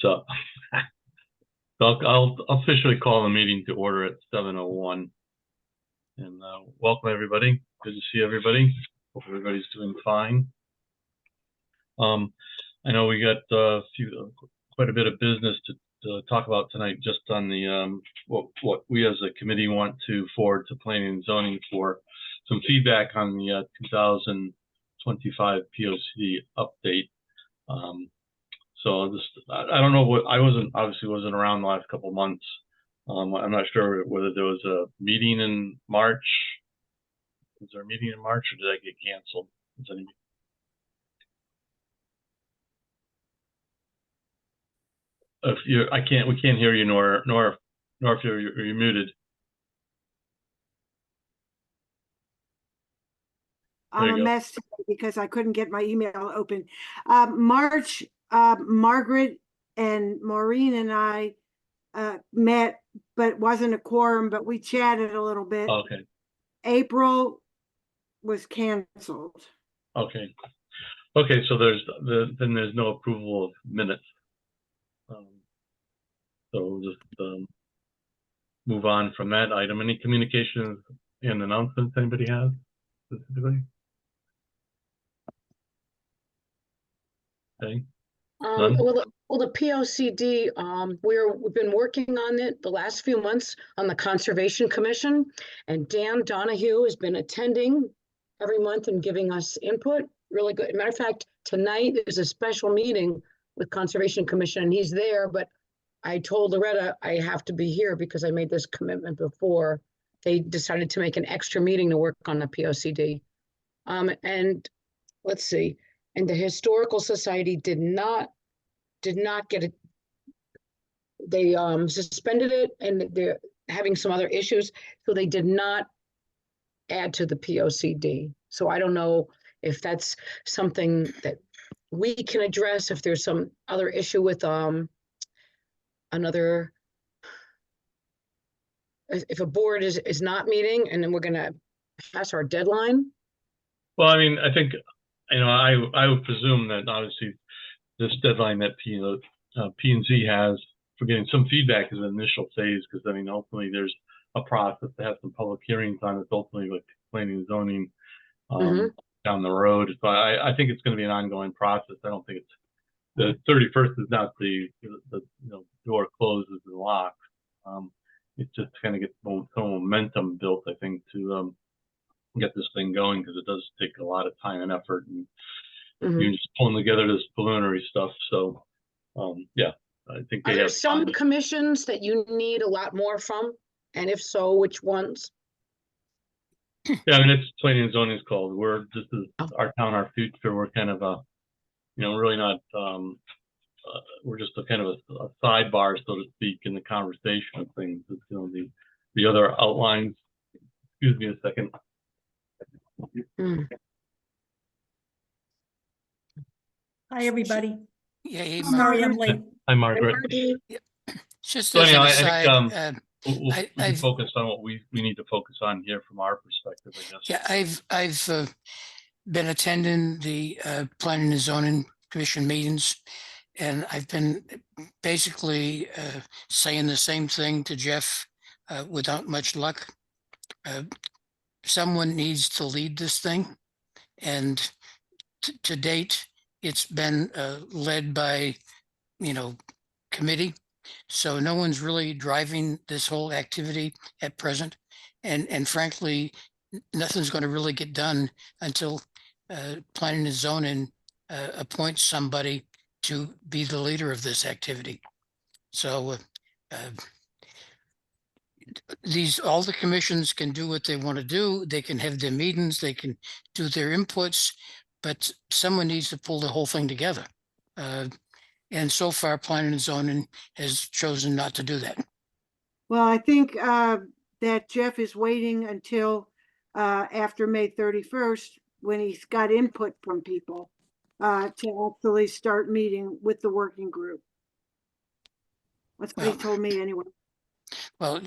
So, I'll officially call the meeting to order at 7:01. And welcome everybody. Good to see everybody. Hope everybody's doing fine. I know we got quite a bit of business to talk about tonight, just on the what we as a committee want to forward to planning and zoning for some feedback on the 2025 POC update. So I don't know what, obviously wasn't around the last couple of months. I'm not sure whether there was a meeting in March. Was there a meeting in March, or did that get canceled? We can't hear you, nor if you're muted. I'm a mess today because I couldn't get my email open. March, Margaret and Maureen and I met, but wasn't a quorum, but we chatted a little bit. Okay. April was canceled. Okay. Okay, so then there's no approval of minutes. So we'll just move on from that item. Any communications and announcements anybody has specifically? Okay. Well, the POCD, we've been working on it the last few months on the Conservation Commission, and Dan Donahue has been attending every month and giving us input. Really good. Matter of fact, tonight is a special meeting with Conservation Commission, and he's there, but I told Loretta I have to be here because I made this commitment before. They decided to make an extra meeting to work on the POCD. And let's see, and the Historical Society did not get it. They suspended it, and they're having some other issues, so they did not add to the POCD. So I don't know if that's something that we can address, if there's some other issue with if a board is not meeting, and then we're gonna pass our deadline. Well, I mean, I think, I would presume that obviously this deadline that P&Z has for getting some feedback is an initial phase, because I mean, ultimately there's a process to have some public hearings on it, ultimately like planning and zoning down the road. So I think it's going to be an ongoing process. I don't think it's the 31st is not the door closes and locks. It's just kind of get some momentum built, I think, to get this thing going, because it does take a lot of time and effort, and you're just pulling together this preliminary stuff. So yeah, I think are there some commissions that you need a lot more from, and if so, which ones? Yeah, I mean, it's planning and zoning is called. We're just our town, our future. We're kind of really not. We're just a kind of a sidebar, so to speak, in the conversation of things. It's, the other outlines. Excuse me a second. Hi, everybody. Yeah, hey, sorry I'm late. Hi, Margaret. Just so as anyhow, an aside, I think we can focus on what we need to focus on here from our perspective, I guess. Yeah, I've been attending the Planning and Zoning Commission meetings, and I've been basically saying the same thing to Jeff without much luck. Someone needs to lead this thing, and to date, it's been led by, committee. So no one's really driving this whole activity at present. And frankly, nothing's going to really get done until planning and zoning appoints somebody to be the leader of this activity. So all the commissions can do what they want to do. They can have their meetings, they can do their inputs, but someone needs to pull the whole thing together. And so far, planning and zoning has chosen not to do that. Well, I think that Jeff is waiting until after May 31st, when he's got input from people, to actually start meeting with the working group. That's what he told me anyway. Well,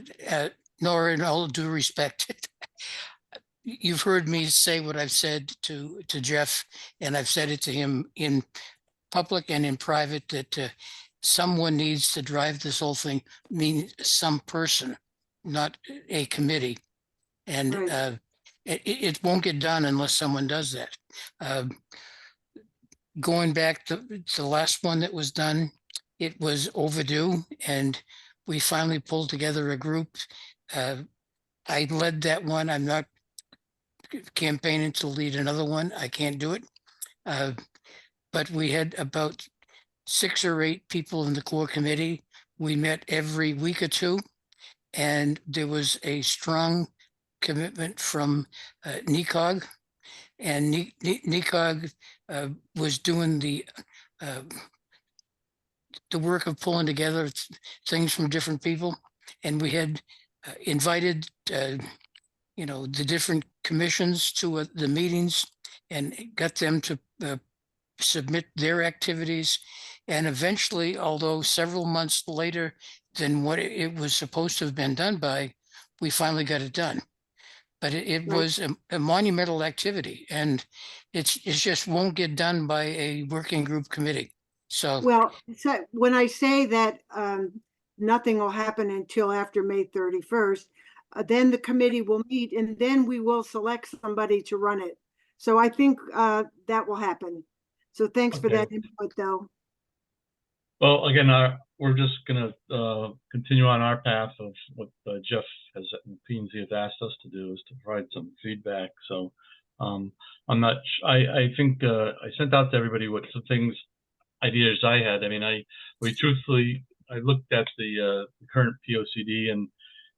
Nora, in all due respect, you've heard me say what I've said to Jeff, and I've said it to him in public and in private, that someone needs to drive this whole thing, mean some person, not a committee. And Right. it won't get done unless someone does that. Going back to the last one that was done, it was overdue, and we finally pulled together a group. I led that one. I'm not campaigning to lead another one. I can't do it. But we had about 6 or 8 people in the core committee. We met every week or two, and there was a strong commitment from NECOG, and NECOG was doing the work of pulling together things from different people, and we had invited the different commissions to the meetings and got them to submit their activities. And eventually, although several months later than what it was supposed to have been done by, we finally got it done. But it Right. was a monumental activity, and it just won't get done by a working group committee. So, Well, so when I say that nothing will happen until after May 31st, then the committee will meet and then we will select somebody to run it. So I think that will happen. So thanks for Okay. that input, though. Well, again, we're just gonna continue on our path of what Jeff has and P&Z have asked us to do, is to provide some feedback. So I'm not. I think I sent out to everybody what some things, ideas I had. I mean, I looked at the current POCD, and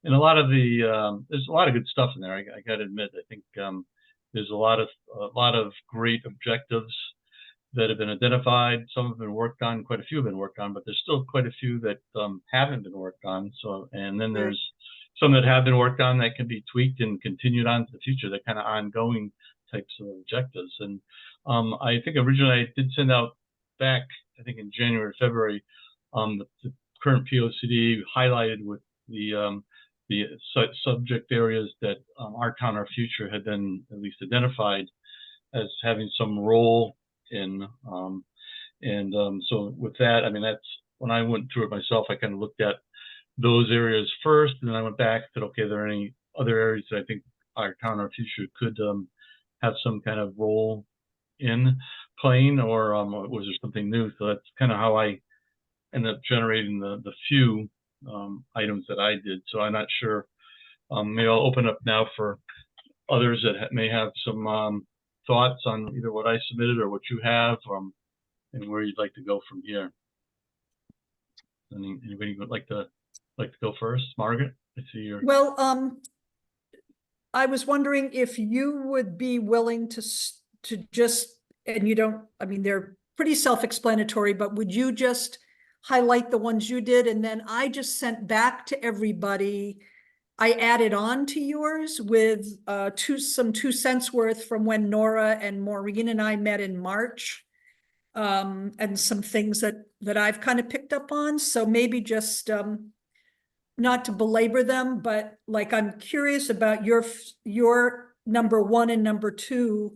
a lot of there's a lot of good stuff in there. I got to admit, I think there's a lot of great objectives that have been identified. Some have been worked on, quite a few have been worked on, but there's still quite a few that haven't been worked on. So, and then there's some that have been worked on that can be tweaked and continued on to the future. They're kind of ongoing types of objectives. And I think originally I did send out back, I think in January, February, the current POCD highlighted with the subject areas that Our Town, Our Future had been at least identified as having some role in. So with that, I mean, that's when I went through it myself, I kind of looked at those areas first, and then I went back and said, okay, are there any other areas that I think Our Town, Our Future could have some kind of role in playing, or was there something new? So that's kind of how I ended up generating the few items that I did. So I'm not sure. Maybe I'll open up now for others that may have some thoughts on either what I submitted or what you have, and where you'd like to go from here. Anybody would like to go first? Margaret, I see you're. Well, I was wondering if you would be willing to just, and you don't, I mean, they're pretty self-explanatory, but would you just highlight the ones you did? And then I just sent back to everybody, I added on to yours with some 2 cents worth from when Nora and Maureen and I met in March, and some things that I've kind of picked up on. So maybe just not to belabor them, but like I'm curious about your number 1 and number 2.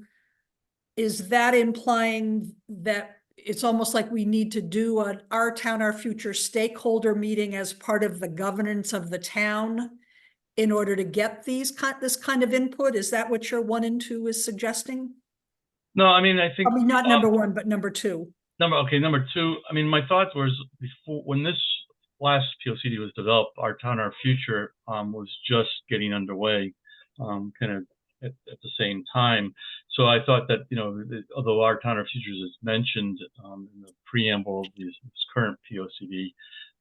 Is that implying that it's almost like we need to do an Our Town, Our Future stakeholder meeting as part of the governance of the town in order to get this kind of input? Is that what your 1 and 2 is suggesting? No, I mean, I think. I mean, not number 1, but number 2. Number 2. I mean, my thought was, before, when this last POCD was developed, Our Town, Our Future was just getting underway, kind of at the same time. So I thought that, although Our Town, Our Future is mentioned in the preamble of this current POCD,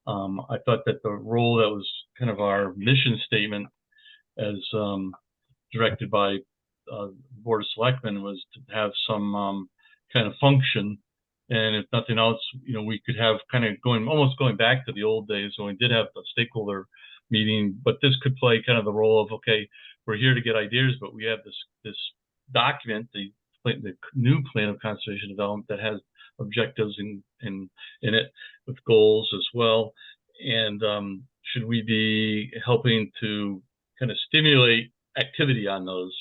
I thought that the role that was kind of our mission statement, as directed by the Board of Selectmen, was to have some kind of function. And if nothing else, we could have kind of almost going back to the old days when we did have the stakeholder meeting, but this could play kind of the role of, okay, we're here to get ideas, but we have this document, the new plan of conservation development that has objectives in it with goals as well. And should we be helping to kind of stimulate activity on those?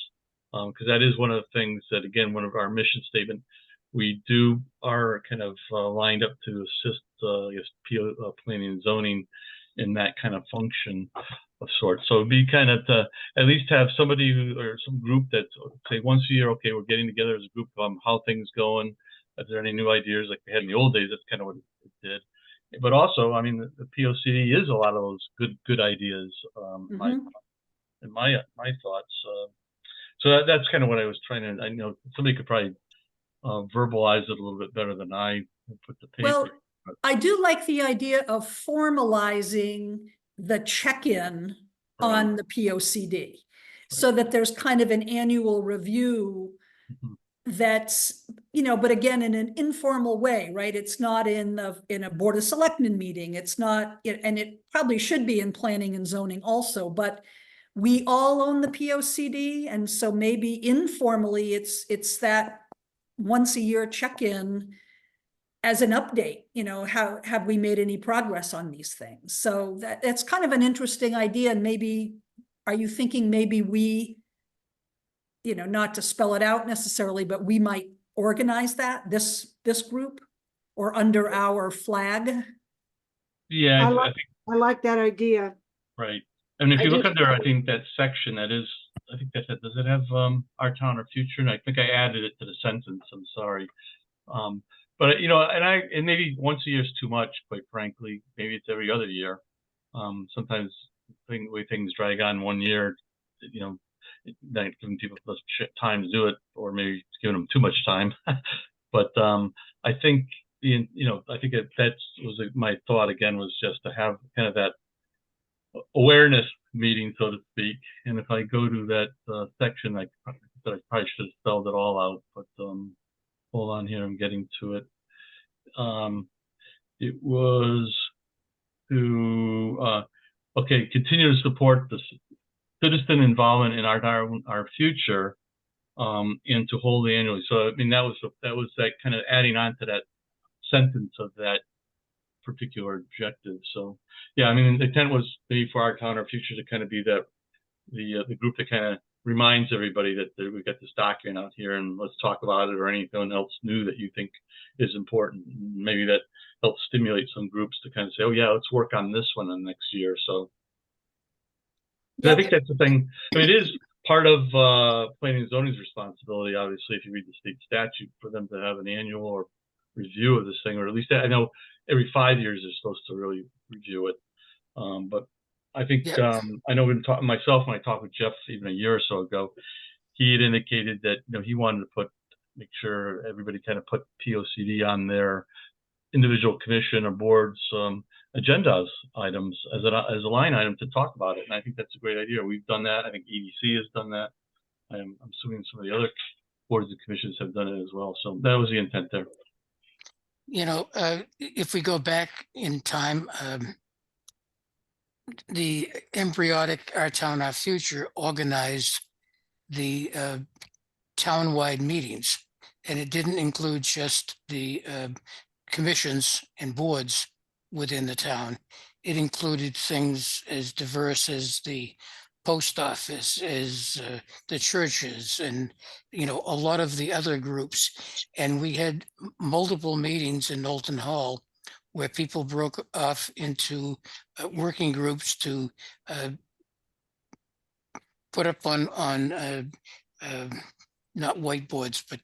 Because that is one of the things that, again, one of our mission statement, we are kind of lined up to assist I guess, planning and zoning in that kind of function of sorts. So it'd be kind of to at least have somebody or some group that say once a year, okay, we're getting together as a group, how things going. If there are any new ideas like they had in the old days, that's kind of what it did. But also, I mean, the POCD is a lot of those good ideas. My thoughts. So that's kind of what I was trying to. I know somebody could probably verbalize it a little bit better than I put the paper. Well, I do like the idea of formalizing the check-in on the POCD, so that there's kind of an annual review that's, but again, in an informal way, right? It's not in a Board of Selectmen meeting. It's not, and it probably should be in planning and zoning also, but we all own the POCD. And so maybe informally, it's that once a year check-in as an update, how have we made any progress on these things? So that's kind of an interesting idea. And maybe, are you thinking maybe we, not to spell it out necessarily, but we might organize this group, or under our flag? Yeah, I like that idea. right. And if I you look do- under, I think that section, that is, I think that's it. Does it have our town, our future? And I think I added it to the sentence. I'm sorry. But and maybe once a year is too much, quite frankly. Maybe it's every other year. Sometimes the way things drag on 1 year, not giving people less time to do it, or maybe it's giving them too much time. But I think I think that was my thought again, was just to have kind of that awareness meeting, so to speak. And if I go to that section, I probably should have spelled it all out, but hold on here, I'm getting to it. It was to continue to support the citizen involvement in our future, and to hold annually. So I mean, that was that kind of adding on to that sentence of that particular objective. So yeah, I mean, the intent was maybe for our town, our future, to kind of be that the group that kind of reminds everybody that we've got this document out here and let's talk about it, or anything else new that you think is important. Maybe that helps stimulate some groups to kind of say, oh yeah, let's work on this one in the next year or so. I think that's the thing. I mean, it is part of planning and zoning's responsibility, obviously, if you read the state statute, for them to have an annual or review of this thing, or at least I know every 5 years they're supposed to really review it. But I think I know myself, when I talked with Jeff even a year or so ago, he had indicated that he wanted to make sure everybody kind of put POCD on their individual commission or boards agendas items as a line item to talk about it. And I think that's a great idea. We've done that. I think EDC has done that. I'm assuming some of the other boards and commissions have done it as well. So that was the intent there. If we go back in time, the embryonic Our Town, Our Future organized the town-wide meetings, and it didn't include just the commissions and boards within the town. It included things as diverse as the post office, as the churches, and a lot of the other groups. And we had multiple meetings in Knowlton Hall where people broke off into working groups to put up on not whiteboards, but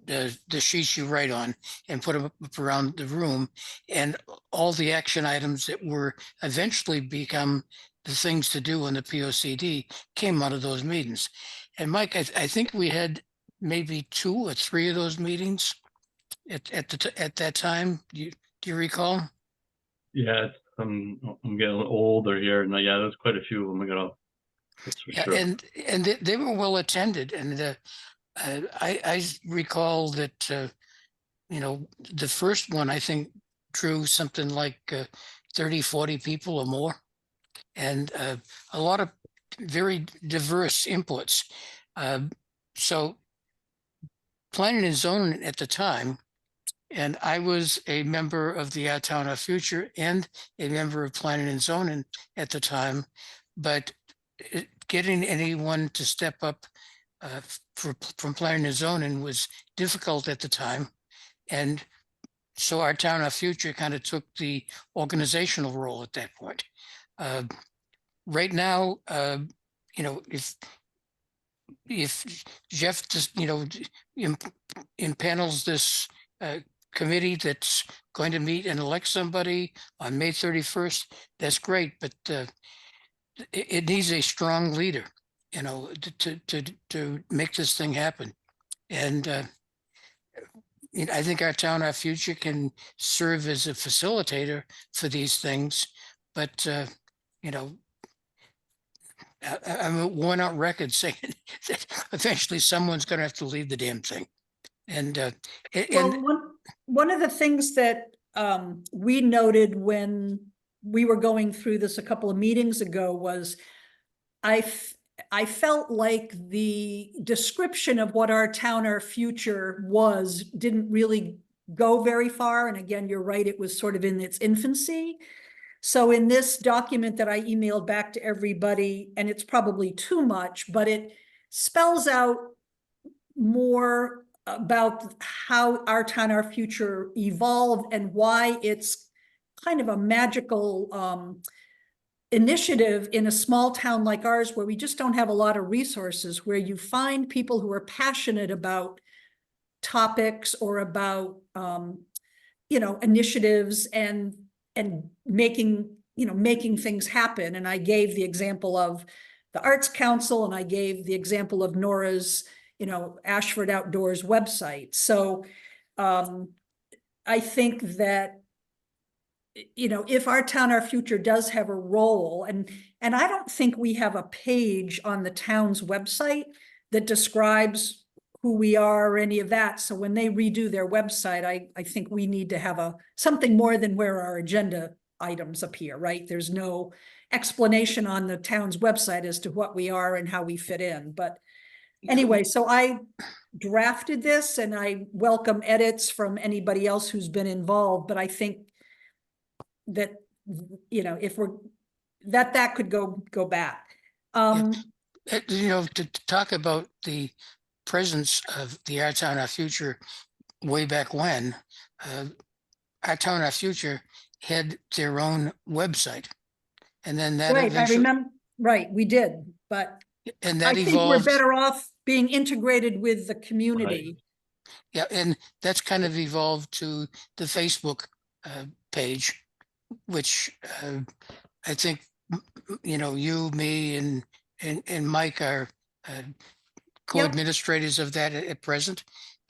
the sheets you write on, and put them up around the room, and all the action items that were eventually become the things to do on the POCD came out of those meetings. And Mike, I think we had maybe 2 or 3 of those meetings at that time. Do you recall? Yeah, I'm getting a little older here, and yeah, there's quite a few of them. That's for sure. And they were well attended, and I recall that the first one, I think, drew something like 30, 40 people or more, and a lot of very diverse inputs. So planning and zoning at the time, and I was a member of the Our Town, Our Future and a member of planning and zoning at the time, but getting anyone to step up from planning and zoning was difficult at the time. And so our town, our future kind of took the organizational role at that point. Right now, you know, if Jeff just, you know, impanels this committee that's going to meet and elect somebody on May 31st, that's great, but it needs a strong leader, you know, to make this thing happen. And I think our town, our future can serve as a facilitator for these things, but you know, I'm a worn out record saying that eventually someone's going to have to lead the damn thing. And Well, one of the things that we noted when we were going through this a couple of meetings ago was I felt like the description of what our town, our future was didn't really go very far. And again, you're right, it was sort of in its infancy. So in this document that I emailed back to everybody, and it's probably too much, but it spells out more about how our town, our future evolved and why it's kind of a magical initiative in a small town like ours, where we just don't have a lot of resources, where you find people who are passionate about topics or about you know, initiatives and making, you know, making things happen. And I gave the example of the Arts Council, and I gave the example of Nora's, you know, Ashford Outdoors website. So I think that, you know, if our town, our future does have a role, and I don't think we have a page on the town's website that describes who we are or any of that. So when they redo their website, I think we need to have something more than where our agenda items appear, right? There's no explanation on the town's website as to what we are and how we fit in. But anyway, so I drafted this, and I welcome edits from anybody else who's been involved, but I think that, you know, if we're, that could go back. you know, to talk about the presence of the Our Town, Our Future way back when, Our Town, Our Future had their own website. And then that Right, I eventually, remember, right, we did, but and I that think we're evolved. better off being integrated with the community. Yeah, and that's kind of evolved to the Facebook page, which I think, you know, you, me, and Mike are co-administrators of that at present.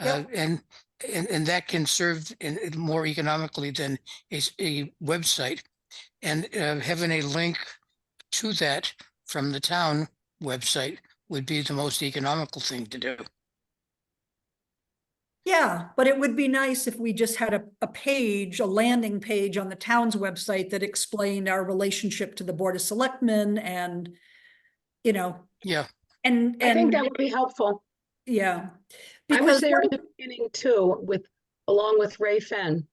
Yep. And that can serve more economically than a website. And having a link to that from the town website would be the most economical thing to do. Yeah, but it would be nice if we just had a page, a landing page on the town's website that explained our relationship to the Board of Selectmen and, you know. Yeah. And I think that would be helpful. yeah. I was Because there in the beginning too, along with Ray Fenn.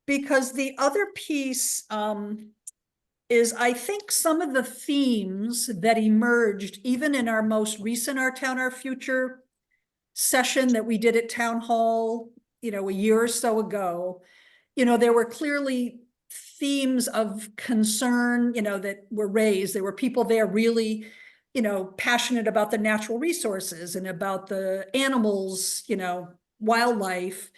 because the other piece is, I think, some of the themes that emerged even in our most recent Our Town, Our Future session that we did at Town Hall, you know, a year or so ago. You know, there were clearly themes of concern, you know, that were raised. There were people there really, you know, passionate about the natural resources and about the animals, you know, wildlife,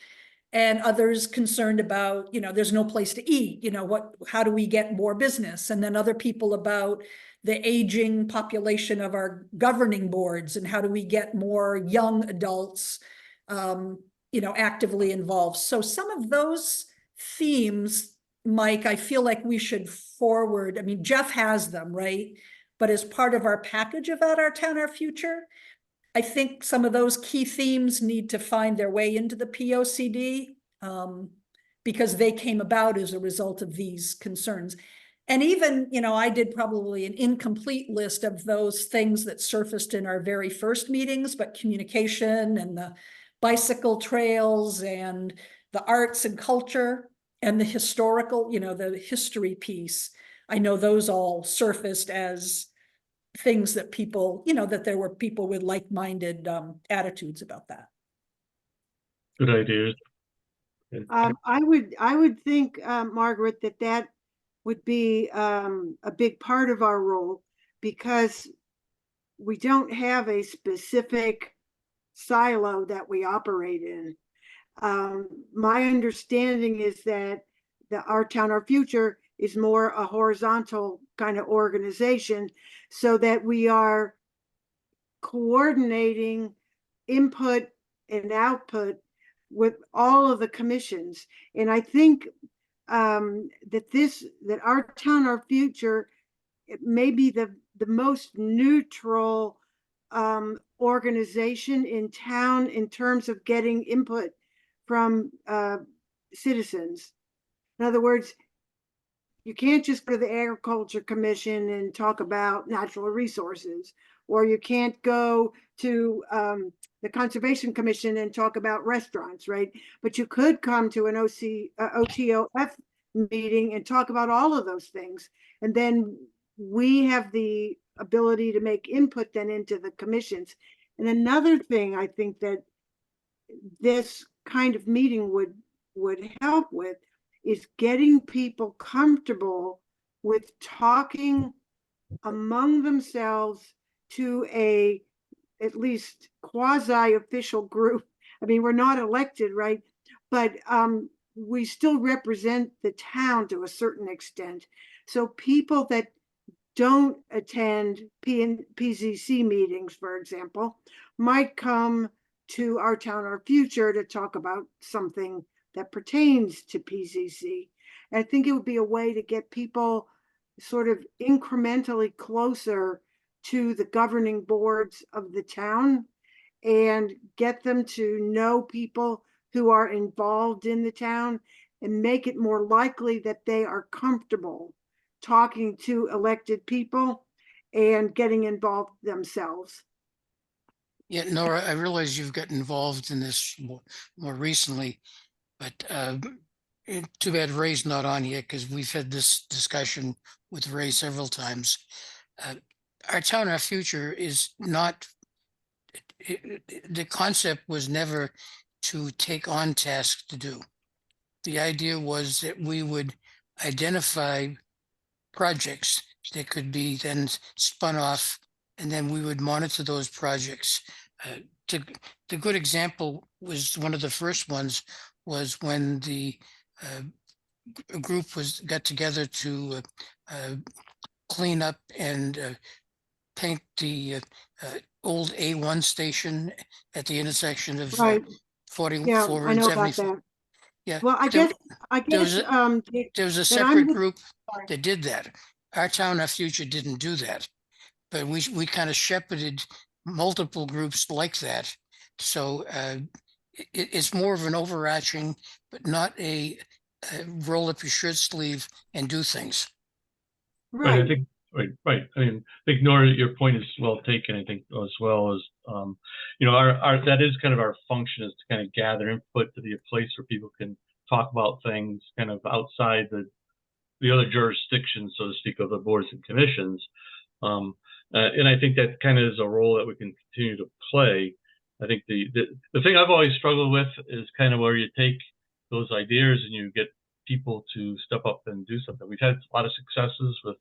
and others concerned about, you know, there's no place to eat, you know, how do we get more business? And then other people about the aging population of our governing boards and how do we get more young adults, you know, actively involved. So some of those themes, Mike, I feel like we should forward. I mean, Jeff has them, right? But as part of our package about Our Town, Our Future, I think some of those key themes need to find their way into the POCD, because they came about as a result of these concerns. And even, you know, I did probably an incomplete list of those things that surfaced in our very first meetings, but communication and the bicycle trails and the arts and culture and the historical, you know, the history piece. I know those all surfaced as things that people, you know, that there were people with like-minded attitudes about that. Good ideas. I would think, Margaret, that would be a big part of our role, because we don't have a specific silo that we operate in. My understanding is that Our Town, Our Future is more a horizontal kind of organization, so that we are coordinating input and output with all of the commissions. And I think that Our Town, Our Future, it may be the most neutral organization in town in terms of getting input from citizens. In other words, you can't just go to the Agriculture Commission and talk about natural resources, or you can't go to the Conservation Commission and talk about restaurants, right? But you could come to an OTOF meeting and talk about all of those things. And then we have the ability to make input then into the commissions. And another thing I think that this kind of meeting would help with is getting people comfortable with talking among themselves to a at least quasi-official group. I mean, we're not elected, right? But we still represent the town to a certain extent. So people that don't attend PZC meetings, for example, might come to Our Town, Our Future to talk about something that pertains to PZC. And I think it would be a way to get people sort of incrementally closer to the governing boards of the town, and get them to know people who are involved in the town, and make it more likely that they are comfortable talking to elected people and getting involved themselves. Yeah, Nora, I realize you've gotten involved in this more recently, but too bad Ray's not on yet, because we've had this discussion with Ray several times. Our Town, Our Future is not, the concept was never to take on tasks to do. The idea was that we would identify projects that could be then spun off, and then we would monitor those projects. The good example was, one of the first ones was when the group got together to clean up and paint the old A1 station at the intersection of Right. 44 Yeah, I and know about 74. that. Yeah. Well, I there- guess there was a- there was a that I'm separate just- group sorry. that did that. Our Town, Our Future didn't do that, but we kind of shepherded multiple groups like that. So it's more of an overarching, but not a roll up your shirt sleeve and do things. Right. I Right. think, right. I mean, I think, Nora, your point is well taken. I think as well as, our that is kind of our function, is to kind of gather input, to be a place where people can talk about things kind of outside the other jurisdictions, so to speak, of the boards and commissions. And I think that kind of is a role that we can continue to play. I think the thing I've always struggled with is kind of where you take those ideas and you get people to step up and do something. We've had a lot of successes with,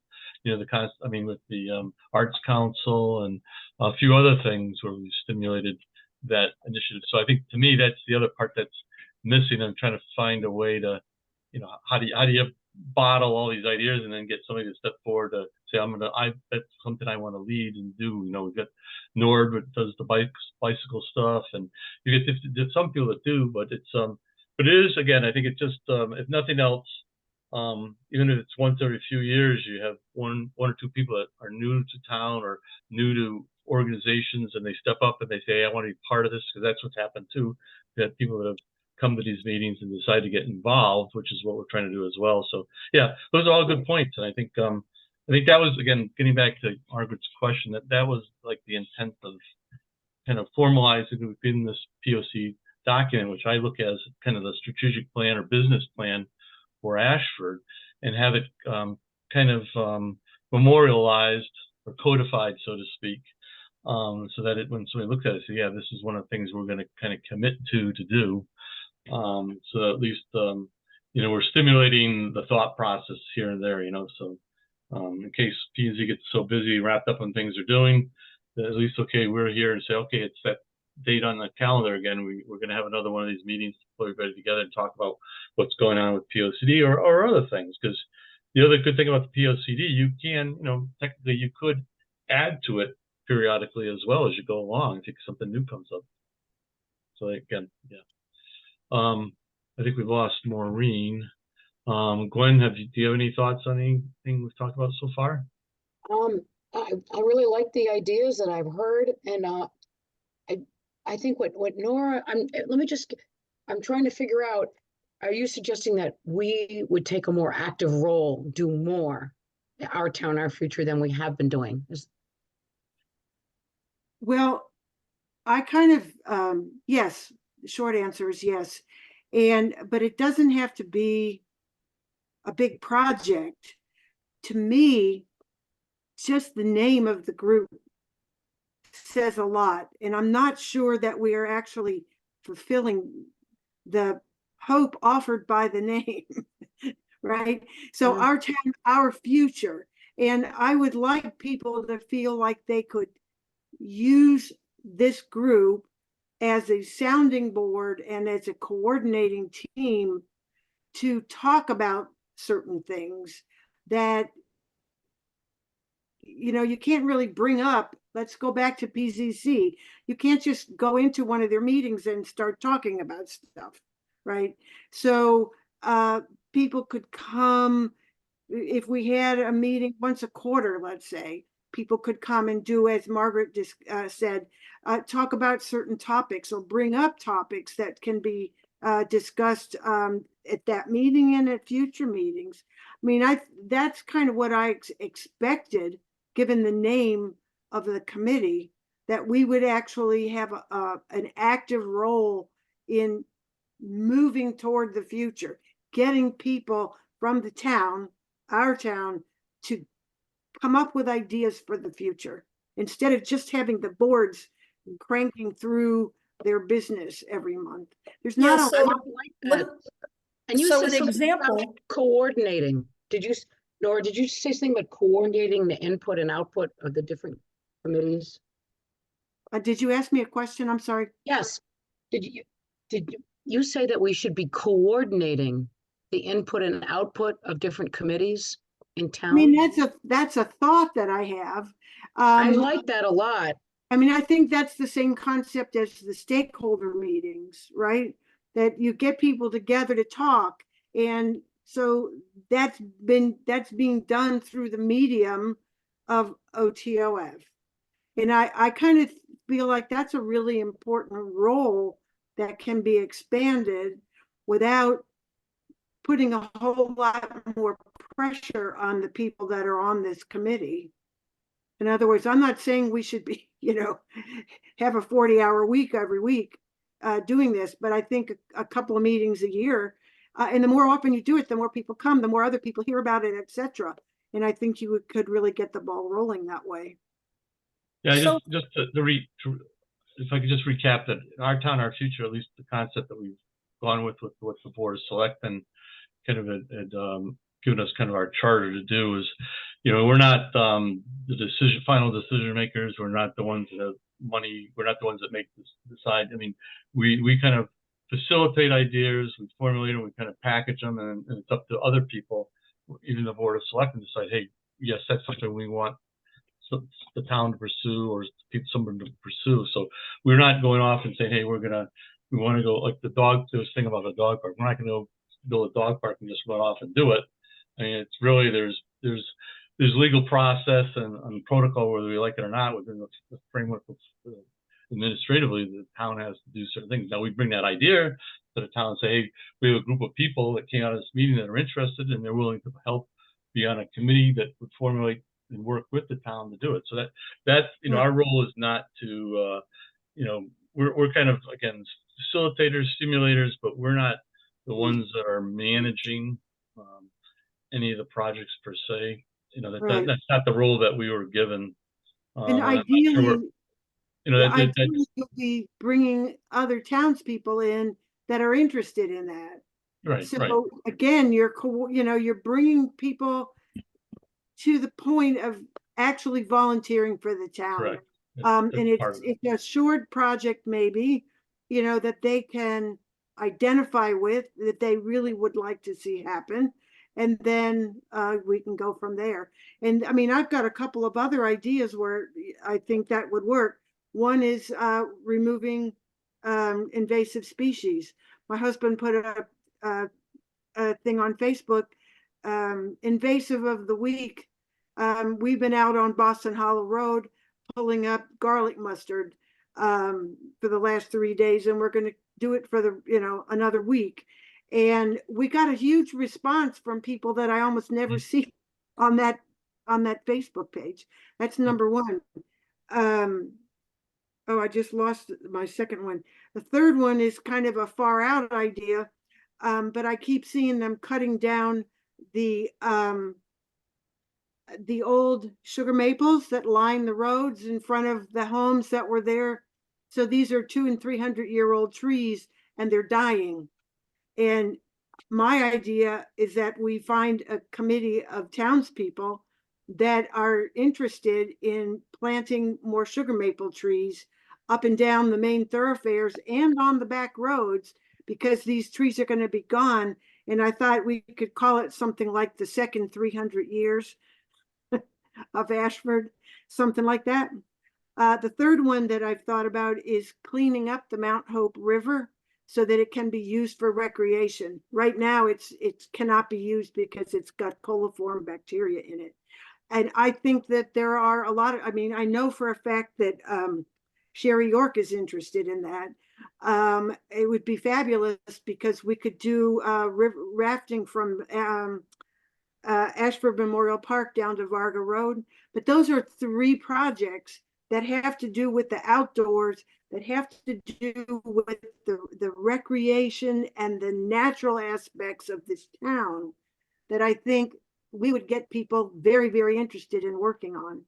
with the Arts Council and a few other things where we stimulated that initiative. So I think, to me, that's the other part that's missing. I'm trying to find a way to, how do you bottle all these ideas and then get somebody to step forward to say, that's something I want to lead and do. We've got Nord, that does the bicycle stuff, and you get some people that do, but but it is, again, I think it's just, if nothing else, even if it's once every few years, you have one or two people that are new to town or new to organizations, and they step up and they say, I want to be part of this, because that's what's happened too. We have people that have come to these meetings and decide to get involved, which is what we're trying to do as well. So yeah, those are all good points. And I think that was, again, getting back to Margaret's question, that was like the intent of kind of formalizing within this POC document, which I look at as kind of the strategic plan or business plan for Ashford, and have it kind of memorialized or codified, so to speak, so that when somebody looks at it, say, yeah, this is one of the things we're going to kind of commit to do. So at least, you know, we're stimulating the thought process here and there, you know, so in case P&Z gets so busy, wrapped up on things they're doing, that at least, okay, we're here and say, okay, it's that date on the calendar again. We're going to have another one of these meetings to put everybody together and talk about what's going on with POCD or other things. Because the other good thing about the POCD, you can, you know, technically you could add to it periodically as well as you go along. I think something new comes up. So again, yeah. I think we've lost Maureen. Gwen, do you have any thoughts on anything we've talked about so far? I really like the ideas that I've heard, and I think what Nora, I'm trying to figure out, are you suggesting that we would take a more active role, do more, our town, our future, than we have been doing? Well, I kind of, yes, the short answer is yes. But it doesn't have to be a big project. To me, just the name of the group says a lot. And I'm not sure that we are actually fulfilling the hope offered by the name, right? So Yeah. our town, our future. And I would like people to feel like they could use this group as a sounding board and as a coordinating team to talk about certain things that, you know, you can't really bring up. Let's go back to PZC. You can't just go into one of their meetings and start talking about stuff, right? So people could come, if we had a meeting once a quarter, let's say, people could come and do, as Margaret just said, talk about certain topics or bring up topics that can be discussed at that meeting and at future meetings. I mean, that's kind of what I expected, given the name of the committee, that we would actually have an active role in moving toward the future, getting people from the town, our town, to come up with ideas for the future instead of just having the boards cranking through their business every month. There's Yeah, not so a like that. let- And you so said an something about example, coordinating. Nora, did you say something about coordinating the input and output of the different committees? did you ask me a question? I'm sorry. Yes. Did you say that we should be coordinating the input and output of different committees in I town? mean, that's a thought that I have. I like that a lot. I mean, I think that's the same concept as the stakeholder meetings, right? That you get people together to talk. And so that's being done through the medium of OTOF. And I kind of feel like that's a really important role that can be expanded without putting a whole lot more pressure on the people that are on this committee. In other words, I'm not saying we should be, you know, have a 40-hour week every week doing this, but I think a couple of meetings a year, and the more often you do it, the more people come, the more other people hear about it, etc. And I think you could really get the ball rolling that way. Yeah, So- just if I could just recap that our town, our future, at least the concept that we've gone with what the board of selectmen kind of had given us kind of our charter to do is, you know, we're not the final decision makers. We're not the ones that have money. We're not the ones that make this decide. I mean, we kind of facilitate ideas, we formulate them, we kind of package them, and it's up to other people, even the board of selectmen, to decide, hey, yes, that's something we want the town to pursue or someone to pursue. So we're not going off and saying, hey, we want to go like the dog, this thing about the dog park. We're not going to go build a dog park and just run off and do it. I mean, it's really, there's legal process and protocol, whether we like it or not, within the framework of administratively, the town has to do certain things. Now we bring that idea to the town and say, hey, we have a group of people that came out of this meeting that are interested and they're willing to help be on a committee that would formulate and work with the town to do it. So that's, you know, our role is not to, you know, we're kind of, again, facilitators, stimulators, but we're not the ones that are managing any of the projects per se. You know, that's not the role that we were given. And ideally, you know, ideally you'll be bringing other townspeople in that are interested in that. Right, So right. again, you're bringing people to the point of actually volunteering for the town. Correct. And Part of it. it's a short project maybe, that they can identify with, that they really would like to see happen. And then we can go from there. And I mean, I've got a couple of other ideas where I think that would work. One is removing invasive species. My husband put a thing on Facebook, invasive of the week. We've been out on Boston Hollow Road pulling up garlic mustard for the last 3 days, and we're going to do it for another week. And we got a huge response from people that I almost never see on that Facebook page. That's number one. Oh, I just lost my second one. The third one is kind of a far out idea, but I keep seeing them cutting down the old sugar maples that line the roads in front of the homes that were there. So these are 200- and 300-year-old trees, and they're dying. And my idea is that we find a committee of townspeople that are interested in planting more sugar maple trees up and down the main thoroughfares and on the back roads, because these trees are going to be gone. And I thought we could call it something like the second 300 years of Ashford, something like that. The third one that I've thought about is cleaning up the Mount Hope River so that it can be used for recreation. Right now, it cannot be used because it's got coliform bacteria in it. And I think that there are a lot of, I know for a fact that Sherry York is interested in that. It would be fabulous because we could do river rafting from Ashford Memorial Park down to Varga Road. But those are 3 projects that have to do with the outdoors, that have to do with the recreation and the natural aspects of this town, that I think we would get people very, very interested in working on.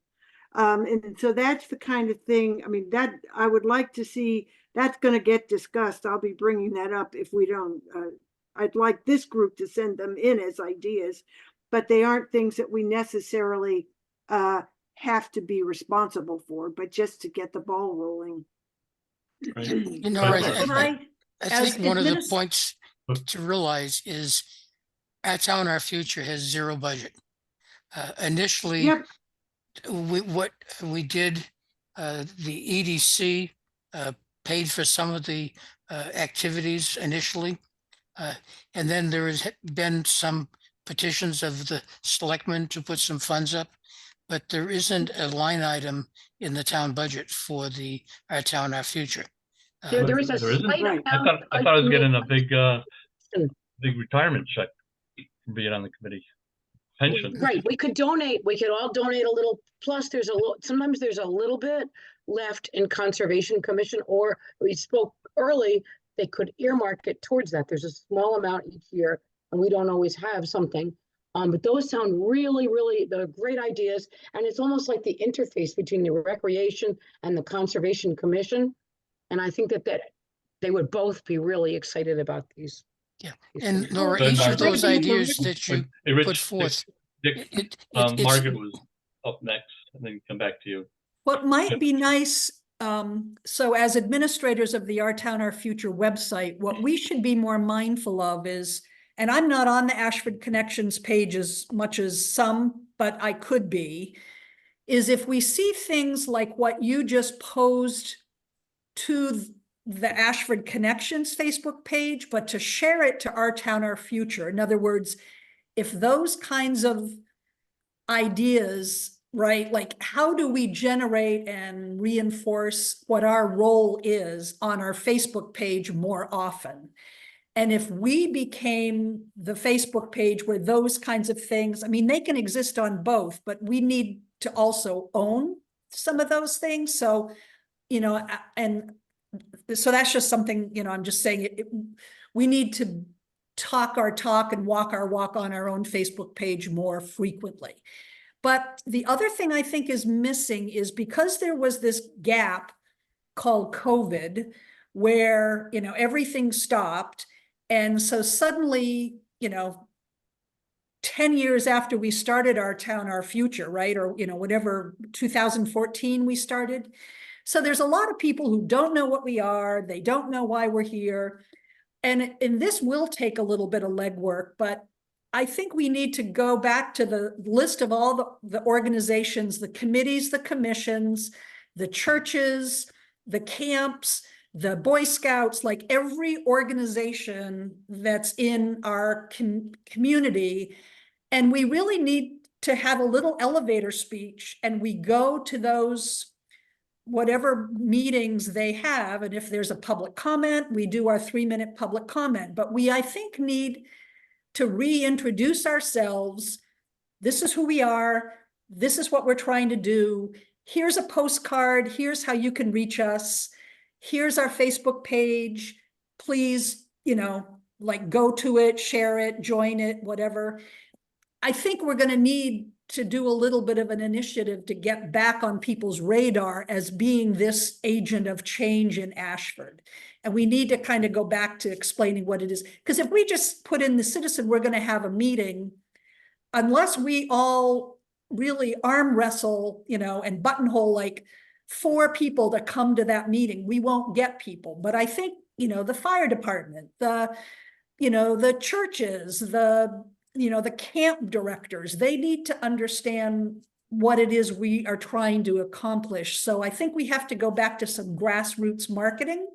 And so that's the kind of thing, that I would like to see. That's going to get discussed. I'll be bringing that up if we don't. I'd like this group to send them in as ideas, but they aren't things that we necessarily have to be responsible for, but just to get the ball rolling. Right. You know, But- I as think one of the adminis- points to realize is our town, our future has 0 budget. Initially, Yep. what we did, the EDC paid for some of the activities initially. And then there has been some petitions of the selectmen to put some funds up, but there isn't a line item in the town budget for our town, our future. There is a There isn't? slight Right. I thought I was getting a big retirement check from being on the committee. Pension. Right, we could all donate a little, plus sometimes there's a little bit left in Conservation Commission, or we spoke early, they could earmark it towards that. There's a small amount each year, and we don't always have something. But those sound really, really, they're great ideas, and it's almost like the interface between the Recreation and the Conservation Commission. And I think that they would both be really excited about these. Yeah, these and things. Nora, Good, each of Margaret. those ideas that you Hey, Rich, put forth, Dick, it's- Margaret was up next, and then come back to you. What might be nice, so as administrators of the Our Town, Our Future website, what we should be more mindful of is, and I'm not on the Ashford Connections page as much as some, but I could be, is if we see things like what you just posed to the Ashford Connections Facebook page, but to share it to Our Town, Our Future. In other words, if those kinds of ideas, right, like how do we generate and reinforce what our role is on our Facebook page more often? And if we became the Facebook page where those kinds of things, they can exist on both, but we need to also own some of those things. So, and so that's just something, I'm just saying we need to talk our talk and walk our walk on our own Facebook page more frequently. But the other thing I think is missing is because there was this gap called COVID, where, you know, everything stopped. And so suddenly, you know, 10 years after we started Our Town, Our Future, right? Or, you know, whatever, 2014 we started. So there's a lot of people who don't know what we are. They don't know why we're here. And this will take a little bit of legwork, but I think we need to go back to the list of all the organizations, the committees, the commissions, the churches, the camps, the Boy Scouts, like every organization that's in our community. And we really need to have a little elevator speech, and we go to those whatever meetings they have. And if there's a public comment, we do our 3-minute public comment. But we, I think, need to reintroduce ourselves. This is who we are. This is what we're trying to do. Here's a postcard. Here's how you can reach us. Here's our Facebook page. Please, you know, like go to it, share it, join it, whatever. I think we're going to need to do a little bit of an initiative to get back on people's radar as being this agent of change in Ashford. And we need to kind of go back to explaining what it is. Because if we just put in the citizen, we're going to have a meeting, unless we all really arm wrestle, you know, and buttonhole like 4 people to come to that meeting, we won't get people. But I think, you know, the fire department, you know, the churches, you know, the camp directors, they need to understand what it is we are trying to accomplish. So I think we have to go back to some grassroots marketing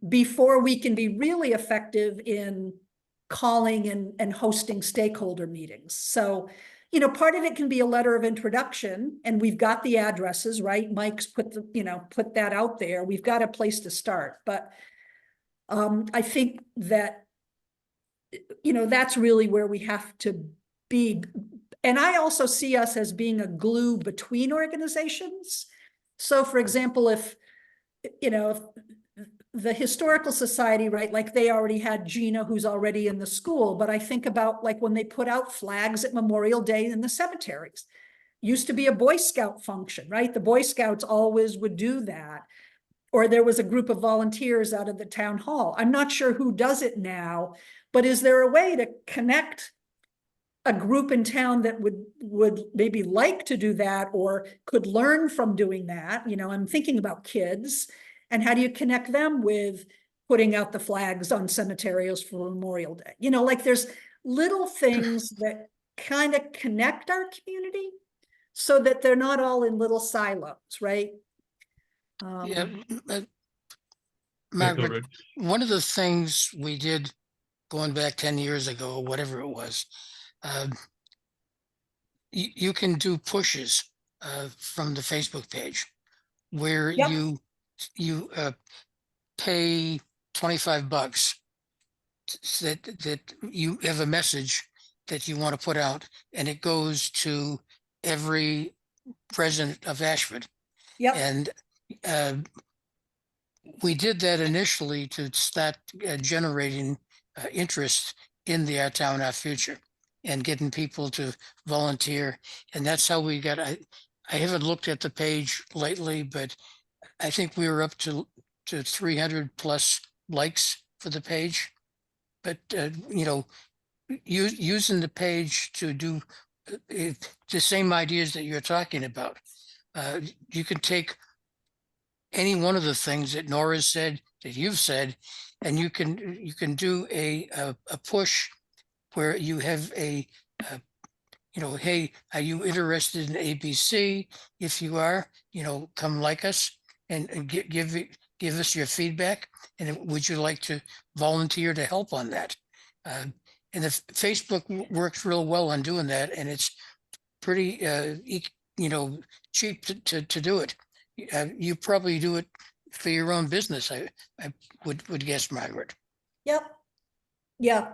before we can be really effective in calling and hosting stakeholder meetings. So, you know, part of it can be a letter of introduction, and we've got the addresses, right? Mike's put that out there. We've got a place to start. But I think that, you know, that's really where we have to be. And I also see us as being a glue between organizations. So for example, if, you know, if the Historical Society, right, like they already had Gina, who's already in the school, but I think about like when they put out flags at Memorial Day in the cemeteries. Used to be a Boy Scout function, right? The Boy Scouts always would do that. Or there was a group of volunteers out of the town hall. I'm not sure who does it now, but is there a way to connect a group in town that would maybe like to do that or could learn from doing that? You know, I'm thinking about kids, and how do you connect them with putting out the flags on cemeteries for Memorial Day? You know, like there's little things that kind of connect our community so that they're not all in little silos, right? Yeah, Go Margaret, Rich. one of the things we did going back 10 years ago, or whatever it was, you can do pushes from the Facebook page where Yep. you pay $25 that you have a message that you want to put out, and it goes to every resident of Ashford. Yep. And we did that initially to start generating interest in the Our Town, Our Future, and getting people to volunteer. And that's how we got, I haven't looked at the page lately, but I think we were up to 300 plus likes for the page. But, you know, using the page to do the same ideas that you're talking about. You can take any one of the things that Nora's said, that you've said, and you can do a push where you have you know, hey, are you interested in ABC? If you are, you know, come like us and give us your feedback. And would you like to volunteer to help on that? And the Facebook works real well on doing that, and it's pretty, you know, cheap to do it. You probably do it for your own business, I would guess, Margaret. Yep. Yeah.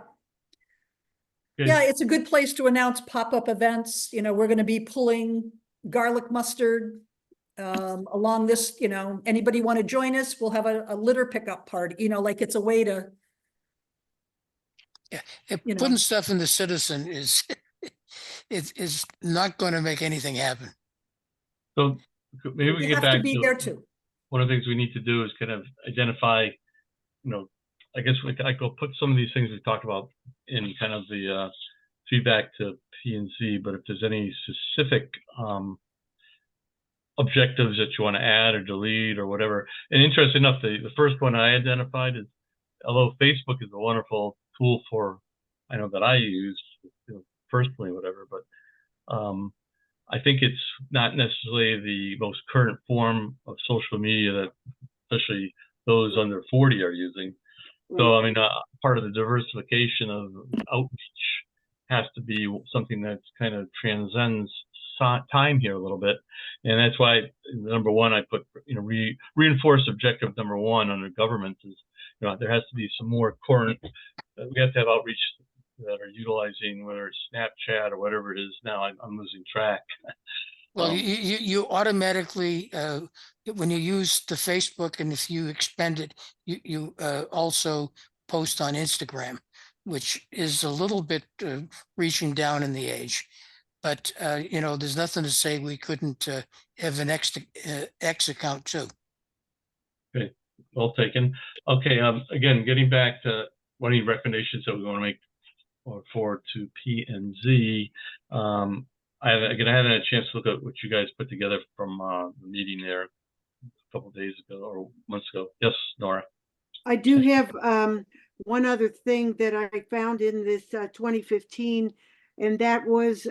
Good. Yeah, it's a good place to announce pop-up events. You know, we're going to be pulling garlic mustard along this, you know, anybody want to join us? We'll have a litter pickup party, you know, like it's a way to. Yeah, you putting know. stuff in the citizen is is not going to make anything happen. So maybe we You get have to back be to there too. one of the things we need to do is kind of identify, I guess I go put some of these things we talked about in kind of the feedback to P&Z, but if there's any specific objectives that you want to add or delete or whatever. And interesting enough, the first one I identified is, although Facebook is a wonderful tool for, I know that I use personally, whatever, but I think it's not necessarily the most current form of social media that especially those under 40 are using. So, I mean, part of the diversification of outreach has to be something that's kind of transcends time here a little bit. And that's why number one, I put, reinforce objective number one under government is, there has to be some more current, we have to have outreach that are utilizing, whether it's Snapchat or whatever it is now, I'm losing track. Well, you automatically, when you use the Facebook and if you expend it, you also post on Instagram, which is a little bit reaching down in the age. But, there's nothing to say we couldn't have an X account too. Okay, well taken. Okay, again, getting back to one of the recommendations that we want to make forward to P&Z. I haven't had a chance to look at what you guys put together from the meeting there a couple of days ago or months ago. Yes, Nora. I do have one other thing that I found in this 2015, and that was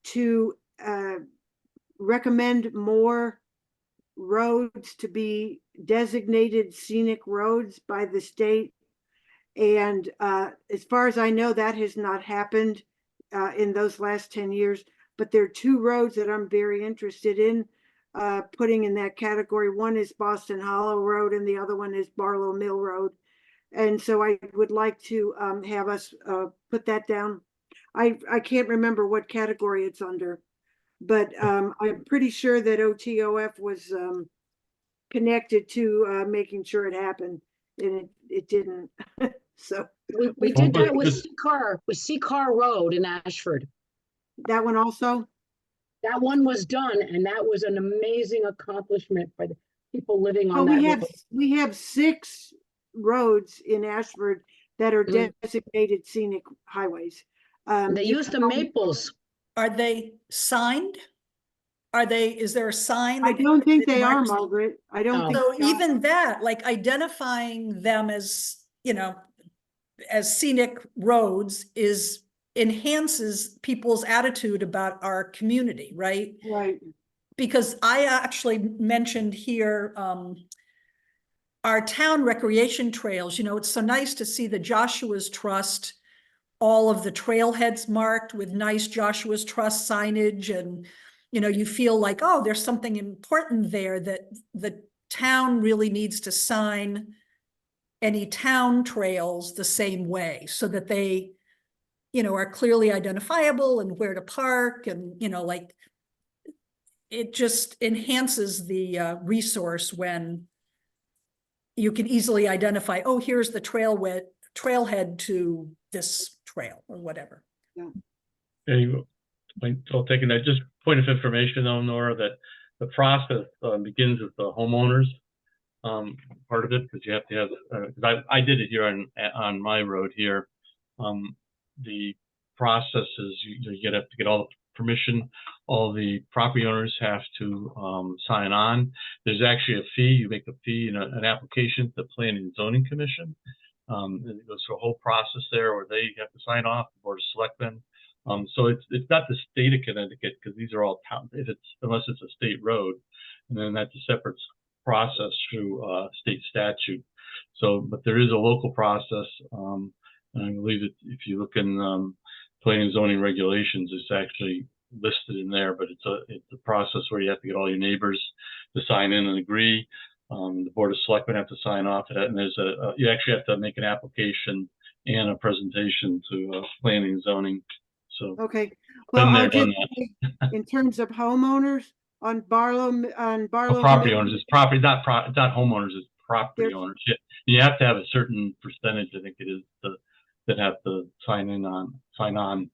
to recommend more roads to be designated scenic roads by the state. And as far as I know, that has not happened in those last 10 years. But there are two roads that I'm very interested in putting in that category. One is Boston Hollow Road and the other one is Barlow Mill Road. And so I would like to have us put that down. I can't remember what category it's under, but I'm pretty sure that OTOF was connected to making sure it happened, and it didn't. So we did that with C-Car Road in Ashford. That one also? That one was done, and that was an amazing accomplishment for the people living on that road. We have 6 roads in Ashford that are designated scenic highways. They use the maples. Are they signed? Is there a sign? I don't think they are, Margaret. I don't think so. Even that, like identifying them as, as scenic roads enhances people's attitude about our community, right? Right. Because I actually mentioned here our town recreation trails. It's so nice to see the Joshua's Trust, all of the trailheads marked with nice Joshua's Trust signage, and you feel like, oh, there's something important there, that the town really needs to sign any town trails the same way so that they, are clearly identifiable and where to park, and, like it just enhances the resource when you can easily identify, oh, here's the trailhead to this trail or whatever. Yeah. There you go. Well, taking that, just point of information though, Nora, that the process begins with the homeowners part of it, because you have to have, because I did it here on my road here. The process is you have to get all the permission. All the property owners have to sign on. There's actually a fee. You make a fee in an application to the Planning and Zoning Commission. And it goes through a whole process there where they have to sign off, the Board of Selectmen. So it's not the state of Connecticut, because these are all town, unless it's a state road, and then that's a separate process through state statute. So, but there is a local process, and I believe that if you look in planning and zoning regulations, it's actually listed in there. But it's a process where you have to get all your neighbors to sign in and agree. The Board of Selectmen have to sign off to that, and there's you actually have to make an application and a presentation to planning and zoning. So okay, well, I'll just say, in terms of homeowners on Barlow, property owners, it's property, not homeowners, it's property owners. You have to have a certain percentage, I think it is, that have to sign on.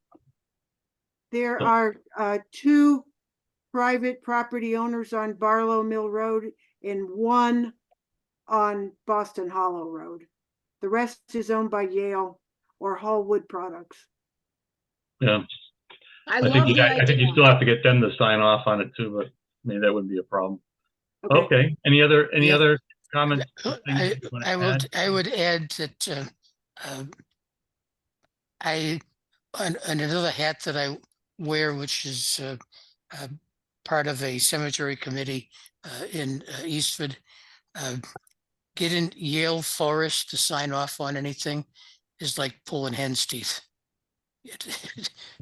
There are 2 private property owners on Barlow Mill Road and 1 on Boston Hollow Road. The rest is owned by Yale or Hall Wood Products. Yeah. I I love think the I think you idea. still have to get them to sign off on it too, but maybe that wouldn't be a problem. Okay. Okay. Any Yeah. other comments? or things I, that you wanna I will, add? I would add that, I, on another hat that I wear, which is, part of a cemetery committee, in Eastford, getting Yale Forest to sign off on anything is like pulling hen's teeth.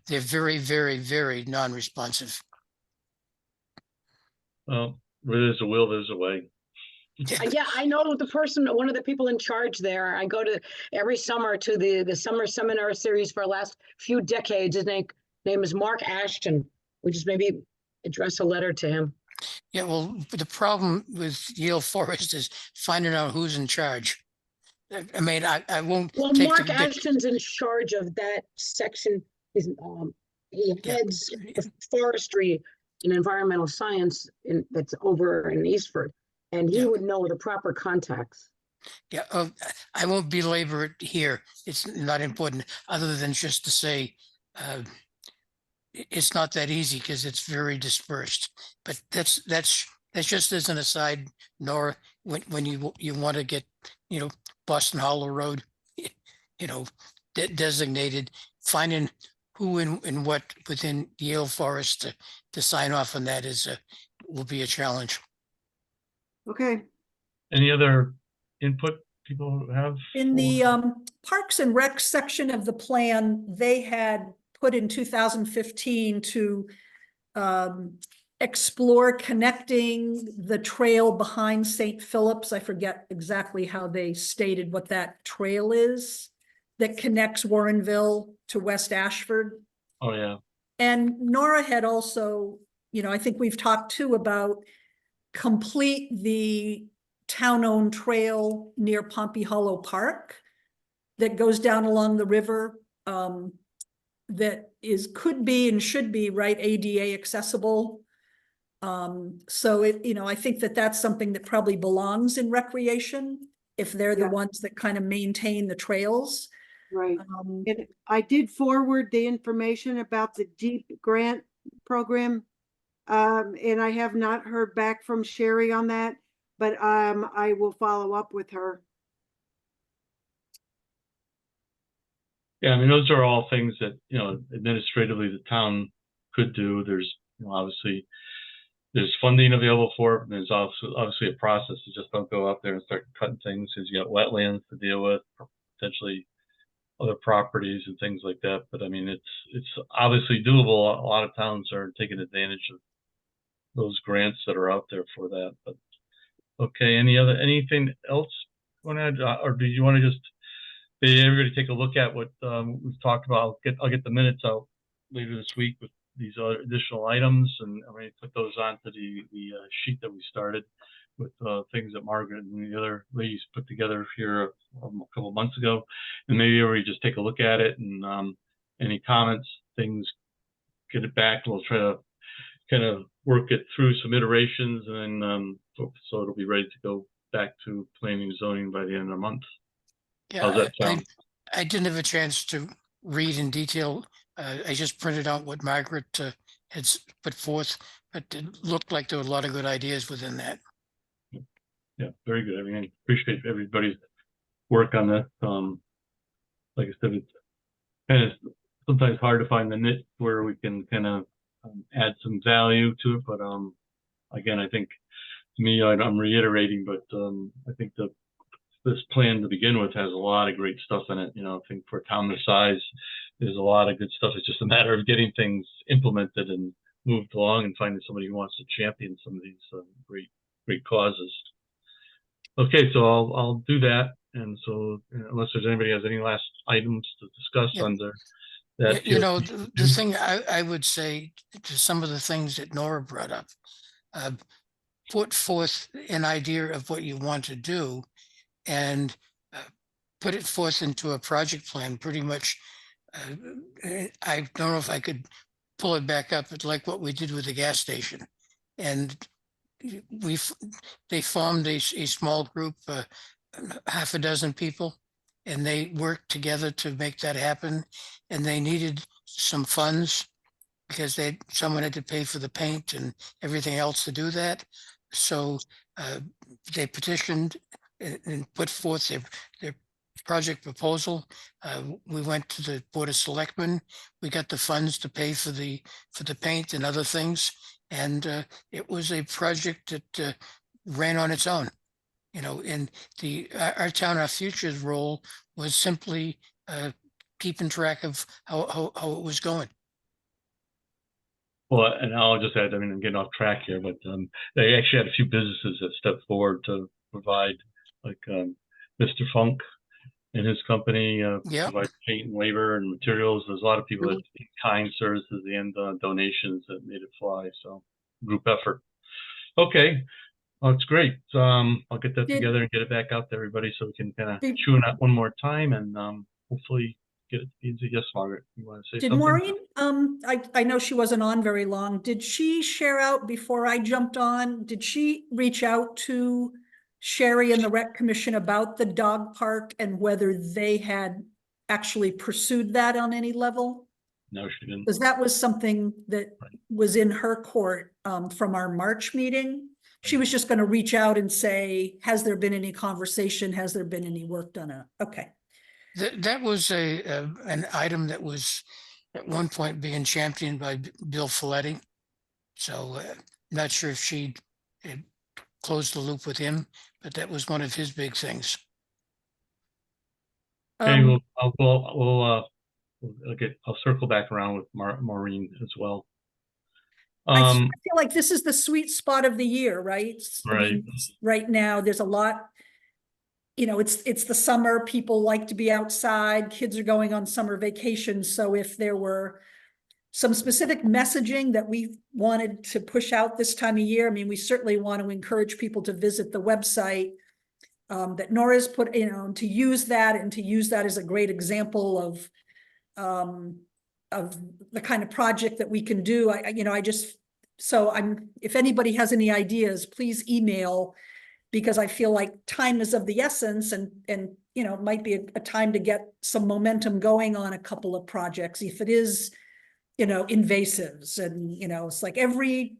They're very, very, very non-responsive. Well, where there's a will, there's a way. Yeah, I know the person, one of the people in charge there. I go to every summer to the summer seminar series for the last few decades. His name is Mark Ashton. We just maybe address a letter to him. Yeah, well, the problem with Yale Forest is finding out who's in charge. I mean, I won't Well, take Mark the, Ashton's in charge of that section. He Yeah. heads the forestry and environmental science that's over in Eastford, and he Yeah. would know the proper contacts. yeah, I won't belabor it here. It's not important, other than just to say, it's not that easy because it's very dispersed. But that's just as an aside. Nor when you want to get, Boston Hollow Road, designated, finding who and what within Yale Forest to sign off on that will be a challenge. Okay. Any other input people have? In the Parks and Rec section of the plan, they had put in 2015 to explore connecting the trail behind St. Philip's. I forget exactly how they stated what that trail is that connects Warrenville to West Ashford. Oh, yeah. And Nora had also, I think we've talked too about complete the town-owned trail near Pompey Hollow Park that goes down along the river, that could be and should be, right, ADA accessible. So I think that's something that probably belongs in recreation if they're the Yeah. ones that kind of maintain the trails. Right. And I did forward the information about the DEEP grant program. And I have not heard back from Sherry on that, but I will follow up with her. Yeah, I mean, those are all things that, administratively the town could do. There's, obviously, there's funding available for it. And there's also obviously a process. You just don't go up there and start cutting things because you got wetlands to deal with, potentially other properties and things like that. But I mean, it's obviously doable. A lot of towns are taking advantage of those grants that are out there for that. But okay, anything else you want to add, or do you want to just everybody take a look at what we've talked about? I'll get the minutes out later this week with these other additional items, and I'm going to put those onto the sheet that we started with things that Margaret and the other ladies put together here a couple of months ago, and maybe everybody just take a look at it, and any comments, things, get it back. We'll try to kind of work it through some iterations, and then so it'll be ready to go back to planning and zoning by the end of the month. How's Yeah, that sound? I didn't have a chance to read in detail. I just printed out what Margaret had put forth, but it looked like there were a lot of good ideas within that. Yeah, very good. I mean, I appreciate everybody's work on this. Like I said, it's kind of sometimes hard to find the niche where we can kind of add some value to it. But again, I think to me, I'm reiterating, but I think this plan to begin with has a lot of great stuff in it. I think for a town this size, there's a lot of good stuff. It's just a matter of getting things implemented and moved along and finding somebody who wants to champion some of these great causes. Okay, so I'll do that. And so unless there's anybody has any last items to discuss under that. The thing I would say to some of the things that Nora brought up, put forth an idea of what you want to do and put it forth into a project plan. Pretty much, I don't know if I could pull it back up, it's like what we did with the gas station. And they formed a small group, half a dozen people, and they worked together to make that happen. And they needed some funds because someone had to pay for the paint and everything else to do that. So they petitioned and put forth their project proposal. We went to the Board of Selectmen. We got the funds to pay for the paint and other things. And it was a project that ran on its own. And our Town Our Future's role was simply keeping track of how it was going. Well, and I'll just add, I mean, I'm getting off track here, but they actually had a few businesses that stepped forward to provide, like Mr. Funk and his company provide paint and labor and materials. There's a lot of people that kind services and donations that made it fly. So group effort. Okay. Well, it's great. I'll get that together and get it back out to everybody so we can kind of chew on that one more time and hopefully get it easy. Yes, Margaret, you want to say something? Maureen, I know she wasn't on very long. Did she share out before I jumped on? Did she reach out to Sherry and the Rec Commission about the dog park and whether they had actually pursued that on any level? No, she didn't. Because that was something that was in her court from our March meeting. She was just going to reach out and say, has there been any conversation? Has there been any work done on it? Okay. That was an item that was at one point being championed by Bill Folletti. So not sure if she had closed the loop with him, but that was one of his big things. Okay, I'll circle back around with Maureen as well. I feel like this is the sweet spot of the year, right? Right. I mean, right now, there's a lot. It's the summer. People like to be outside. Kids are going on summer vacations. So if there were some specific messaging that we wanted to push out this time of year, I mean, we certainly want to encourage people to visit the website that Nora's put, to use that and to use that as a great example of the kind of project that we can do. If anybody has any ideas, please email, because I feel like time is of the essence and it might be a time to get some momentum going on a couple of projects. If it is, invasives and, it's like every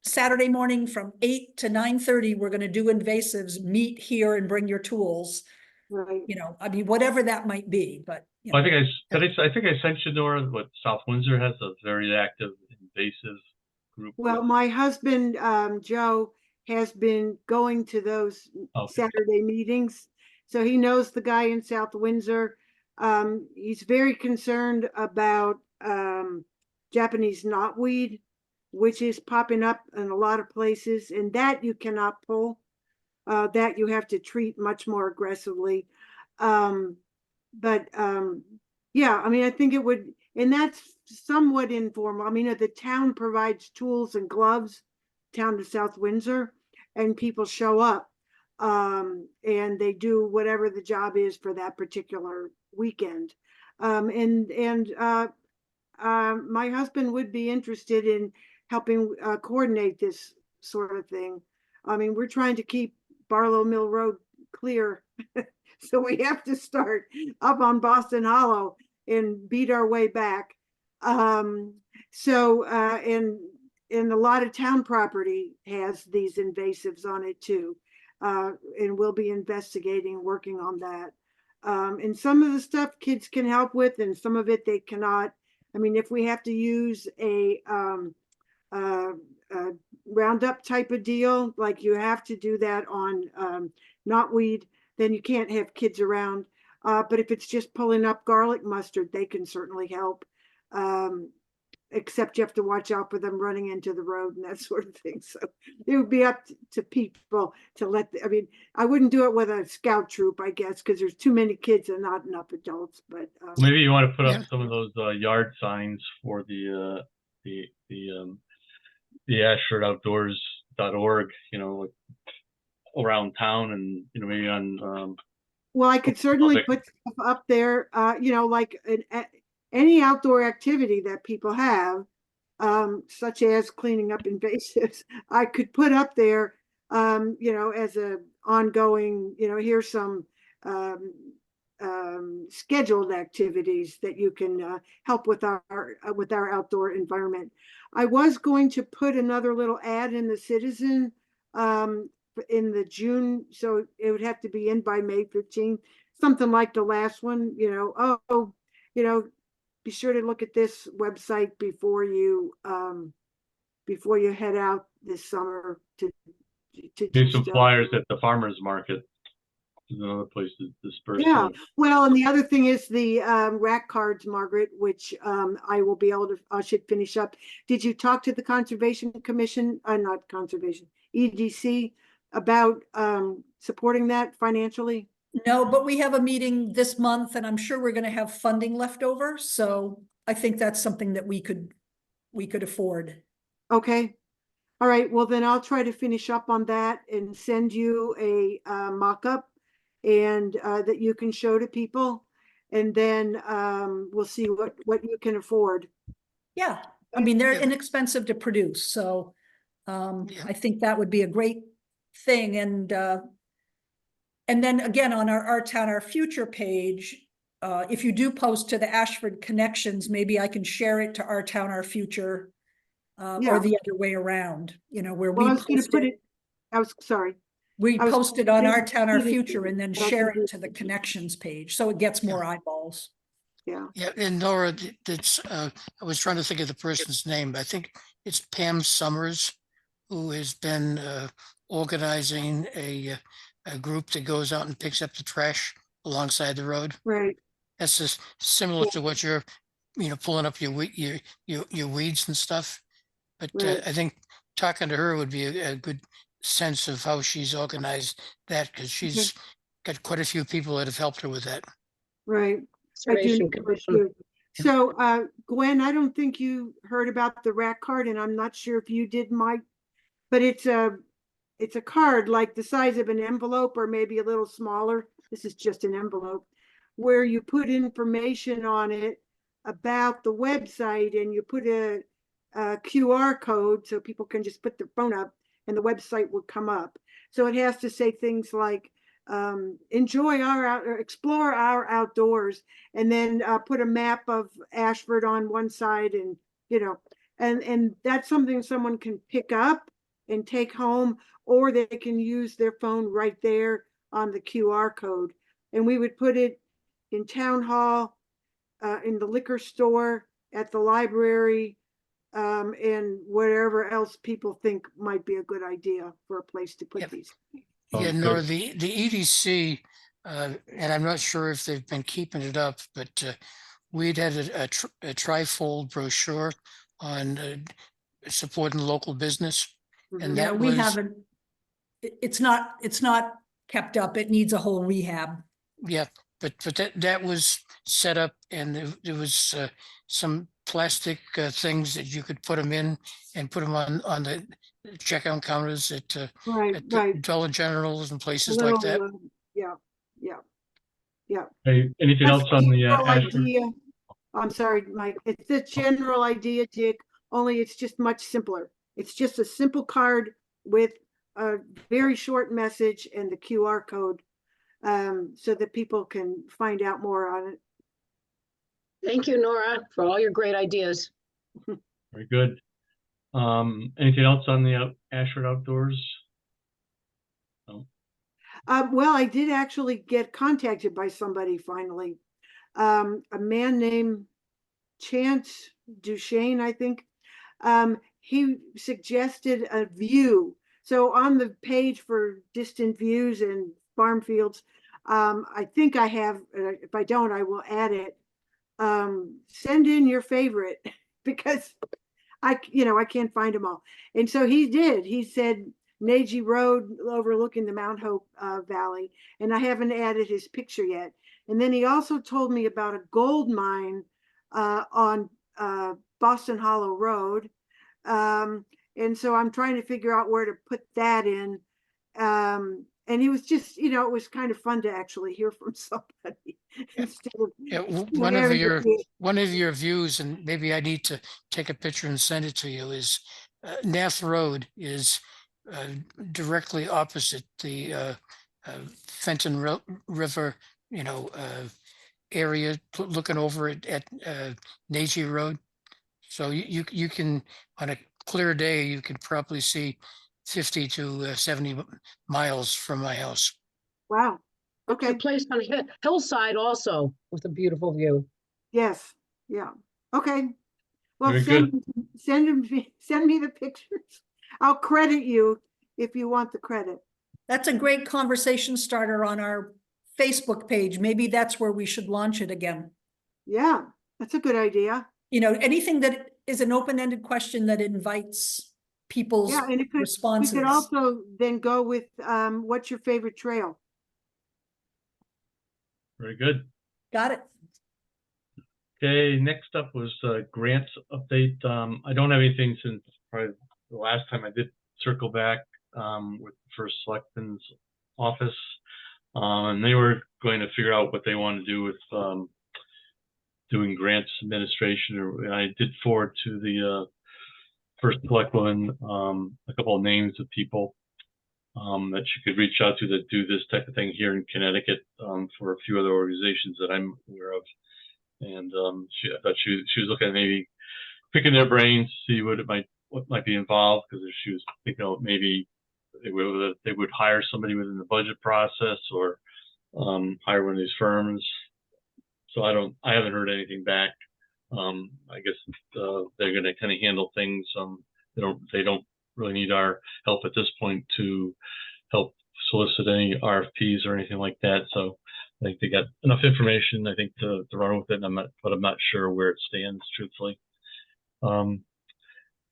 Saturday morning from 8 to 9:30, we're going to do invasives, meet here and bring your tools. Right. I mean, whatever that might be, but. I think I sent you, Nora, what South Windsor has a very active invasive group. Well, my husband, Joe, has been going to those Saturday meetings. So he knows the guy in South Windsor. He's very concerned about Japanese knotweed, which is popping up in a lot of places, and that you cannot pull. That you have to treat much more aggressively. Yeah, I mean, I think it would, and that's somewhat informal. I mean, the town provides tools and gloves, town to South Windsor, and people show up and they do whatever the job is for that particular weekend. My husband would be interested in helping coordinate this sort of thing. I mean, we're trying to keep Barlow Mill Road clear. So we have to start up on Boston Hollow and beat our way back. And a lot of town property has these invasives on it too. And we'll be investigating, working on that. And some of the stuff kids can help with, and some of it they cannot. I mean, if we have to use a Roundup type of deal, like you have to do that on knotweed, then you can't have kids around. But if it's just pulling up garlic mustard, they can certainly help. Except you have to watch out for them running into the road and that sort of thing. So it would be up to people to I wouldn't do it with a scout troop, I guess, because there's too many kids and not enough adults. But maybe you want to put up some of those yard signs for the Ashford Outdoors.org, like around town, and maybe on. Well, I could certainly put stuff up there, like any outdoor activity that people have, such as cleaning up invasives, I could put up there, you know, as a ongoing, you know, here's some scheduled activities that you can help with our outdoor environment. I was going to put another little ad in the Citizen in the June, so it would have to be in by May 15th, something like the last one, you know, oh, you know, be sure to look at this website before you head out this summer to Do some flyers at the farmers market. Is another place to disperse. Yeah, well, and the other thing is the rack cards, Margaret, which I will be able to, I should finish up. Did you talk to the Conservation Commission, not Conservation, EDC, about supporting that financially? No, but we have a meeting this month and I'm sure we're gonna have funding left over, so I think that's something that we could afford. Okay, all right, well then I'll try to finish up on that and send you a mock-up and that you can show to people. And then we'll see what you can afford. Yeah, I mean, they're Yeah. inexpensive to produce, so Yeah. I think that would be a great thing. And then again, on our Town, Our Future page, if you do post to the Ashford Connections, maybe I can share it to Our Town, Our Future, Yeah. or the other way around, you know, where Well, we I was going to post put it. it, I was sorry. We I was post it on Our gonna Town, Our put it- Future, and then but I share can do it to the Connections page, so it gets more eyeballs. Yeah. Yeah, and Nora, that's, I was trying to think of the person's name, but I think it's Pam Summers, who has been organizing a group that goes out and picks up the trash alongside the road. Right. That's just similar to what you're, pulling up your weeds and stuff. But Right. I think talking to her would be a good sense of how she's organized that, because she's got quite a few people that have helped her with that. Right. I do Conservation know her Commission. too. So, Gwen, I don't think you heard about the rack card, and I'm not sure if you did, Mike, but it's a card like the size of an envelope or maybe a little smaller. This is just an envelope where you put information on it about the website, and you put a QR code so people can just put their phone up and the website will come up. So it has to say things like enjoy or explore our outdoors, and then put a map of Ashford on one side, and and that's something someone can pick up and take home, or they can use their phone right there on the QR code. And we would put it in town hall, in the liquor store, at the library, and whatever else people think might be a good idea for a place to put Yep. these. Yeah, Sounds nor good. the EDC, and I'm not sure if they've been keeping it up, but we'd had a trifold brochure on supporting local business, and Yeah, that we was haven't, it's not kept up. It needs a whole rehab. yeah, but that was set up, and there was some plastic things that you could put them in and put them on the checkout counters at Right, at right. Dollar Generals and A places little, like that. yeah, yeah, yeah. Hey, anything That's else on the general Ashford? idea. I'm sorry, Mike. It's the general idea, Dick, only it's just much simpler. It's just a simple card with a very short message and the QR code, so that people can find out more on it. Thank you, Nora, for all your great ideas. Very good. Anything else on the Ashford Outdoors? No. Well, I did actually get contacted by somebody finally. A man named Chance Duchesne, I think. He suggested a view. So on the page for distant views and farm fields, I think I have, if I don't, I will add it. Send in your favorite because I can't find them all. And so he did. He said Naji Road overlooking the Mount Hope Valley, and I haven't added his picture yet. And then he also told me about a gold mine on Boston Hollow Road. And so I'm trying to figure out where to put that in. And he was just, it was kind of fun to actually hear from somebody. instead of Yeah, staring at me. one of your views, and maybe I need to take a picture and send it to you, is Nath Road is directly opposite the Fenton River, area, looking over at Naji Road. So you can, on a clear day, you can probably see 50 to 70 miles from my house. Wow. It's a Okay. place on a hillside also with a beautiful view. Yes. Yeah. Okay. Well, Very send good. send me the pictures. I'll credit you if you want the credit. That's a great conversation starter on our Facebook page. Maybe that's where we should launch it again. Yeah, that's a good idea. Anything that is an open-ended question that invites people's Yeah, and we responses. could also then go with what's your favorite trail? Very good. Got it. Okay, next up was grants update. I don't have anything since probably the last time I did circle back with the first selectman's office. And they were going to figure out what they want to do with doing grants administration. I did forward to the first selectwoman a couple of names of people that she could reach out to that do this type of thing here in Connecticut for a few other organizations that I'm aware of. And I thought she was looking at maybe picking their brains, see what might be involved, because she was thinking of maybe they would hire somebody within the budget process or hire one of these firms. So I haven't heard anything back. I guess they're going to kind of handle things. They don't really need our help at this point to help solicit any RFPs or anything like that. So I think they got enough information, I think, to run with it. But I'm not sure where it stands, truthfully.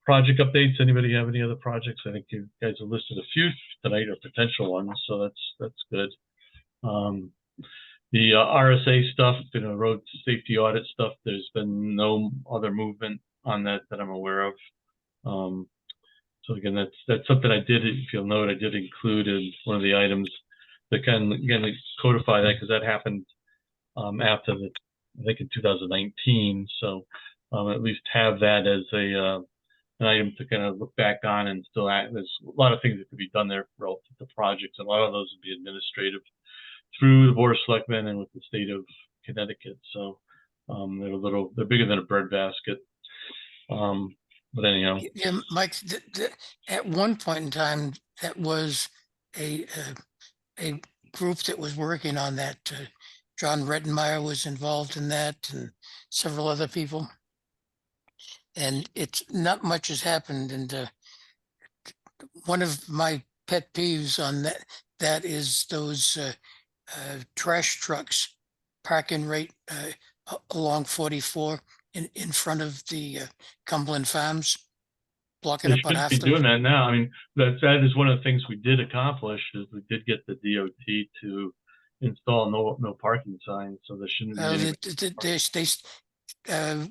Project updates. Anybody have any other projects? I think you guys have listed a few tonight, or potential ones, so that's good. The RSA stuff, road safety audit stuff, there's been no other movement on that I'm aware of. So again, that's something I did, if you'll note, I did include in one of the items that can, again, codify that, because that happened after I think in 2019. So at least have that as an item to kind of look back on, and still there's a lot of things that could be done there relative to projects. A lot of those would be administrative through the Board of Selectmen and with the state of Connecticut. So they're bigger than a breadbasket. But anyhow. Yeah, Mike, at one point in time, that was a group that was working on that. John Rettenmeyer was involved in that, and several other people. And it's not much has happened. And one of my pet peeves on that is those trash trucks parking right along 44 in front of the Cumberland Farms, blocking They up on should be Afton. doing that now. I mean, that is one of the things we did accomplish, is we did get the DOT to install no parking signs, so there shouldn't be any.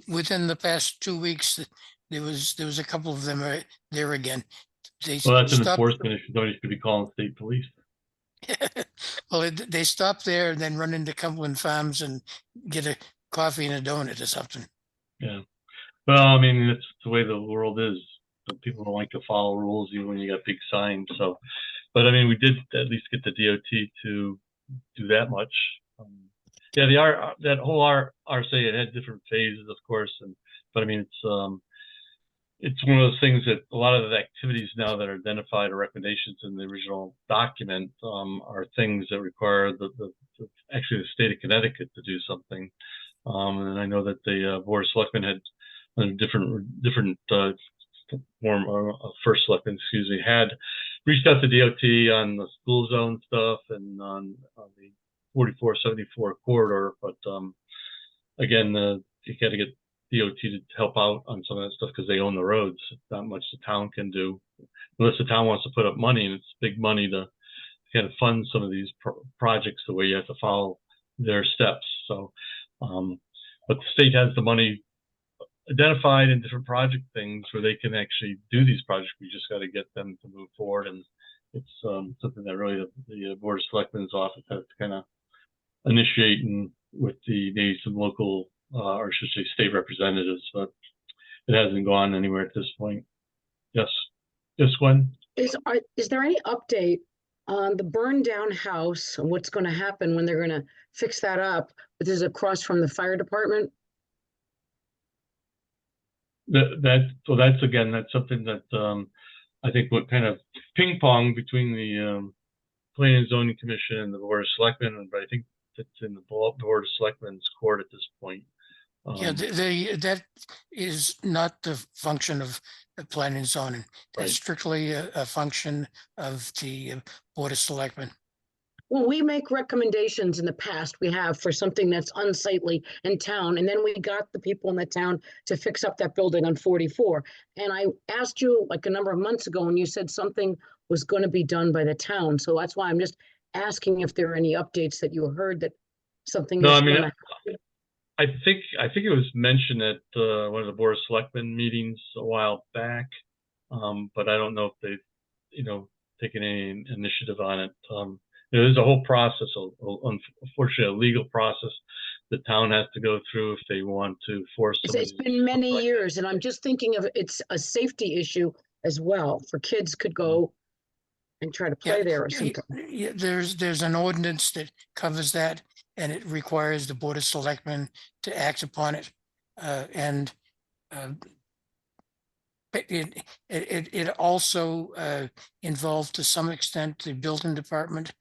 Within the past 2 weeks, there was a couple of them there again. Well, that's an enforcement issue. Somebody should be calling state police. Well, they stop there and then run into Cumberland Farms and get a coffee and a donut or something. Yeah. Well, I mean, it's the way the world is. People don't like to follow rules even when you got big signs. So, but I mean, we did at least get the DOT to do that much. Yeah, that whole RSA, it had different phases, of course, but I mean, it's one of those things that a lot of the activities now that are identified or recommendations in the original document are things that require actually the state of Connecticut to do something. And I know that the Board of Selectmen had a different form, first selectmen, excuse me, had reached out to DOT on the school zone stuff and on the 4474 corridor. But again, you got to get DOT to help out on some of that stuff because they own the roads. Not much the town can do unless the town wants to put up money, and it's big money to kind of fund some of these projects the way you have to follow their steps. So, but the state has the money identified in different project things where they can actually do these projects. We just got to get them to move forward, and it's something that really the Board of Selectmen's office has to kind of initiate and with maybe some local, or I should say state representatives, but it hasn't gone anywhere at this point. Yes. Yes, Gwen? Is there any update on the burned down house and what's gonna happen when they're gonna fix that up? This is across from the fire department. That's again, that's something that, I think what kind of ping pong between the, Planning and Zoning Commission and the Board of Selectmen, but I think it's in the Board of Selectmen's court at this point. Yeah, that is not the function of the planning and zoning. That's Right. strictly a function of the Board of Selectmen. Well, we make recommendations in the past, we have for something that's unsightly in town, and then we got the people in the town to fix up that building on 44. And I asked you like a number of months ago, and you said something was going to be done by the town. So that's why I'm just asking if there are any updates that you heard that something No, is I mean, gonna happen. I think it was mentioned at one of the Board of Selectmen meetings a while back, but I don't know if they've, taken any initiative on it. There's a whole process, unfortunately, a legal process the town has to go through if they want to force It's somebody. been many years, and I'm just thinking of, it's a safety issue as well, for kids could go and try to play there or something. Yeah, there's an ordinance that covers that, and it requires the Board of Selectmen to act upon it. And it also involved to some extent the building department.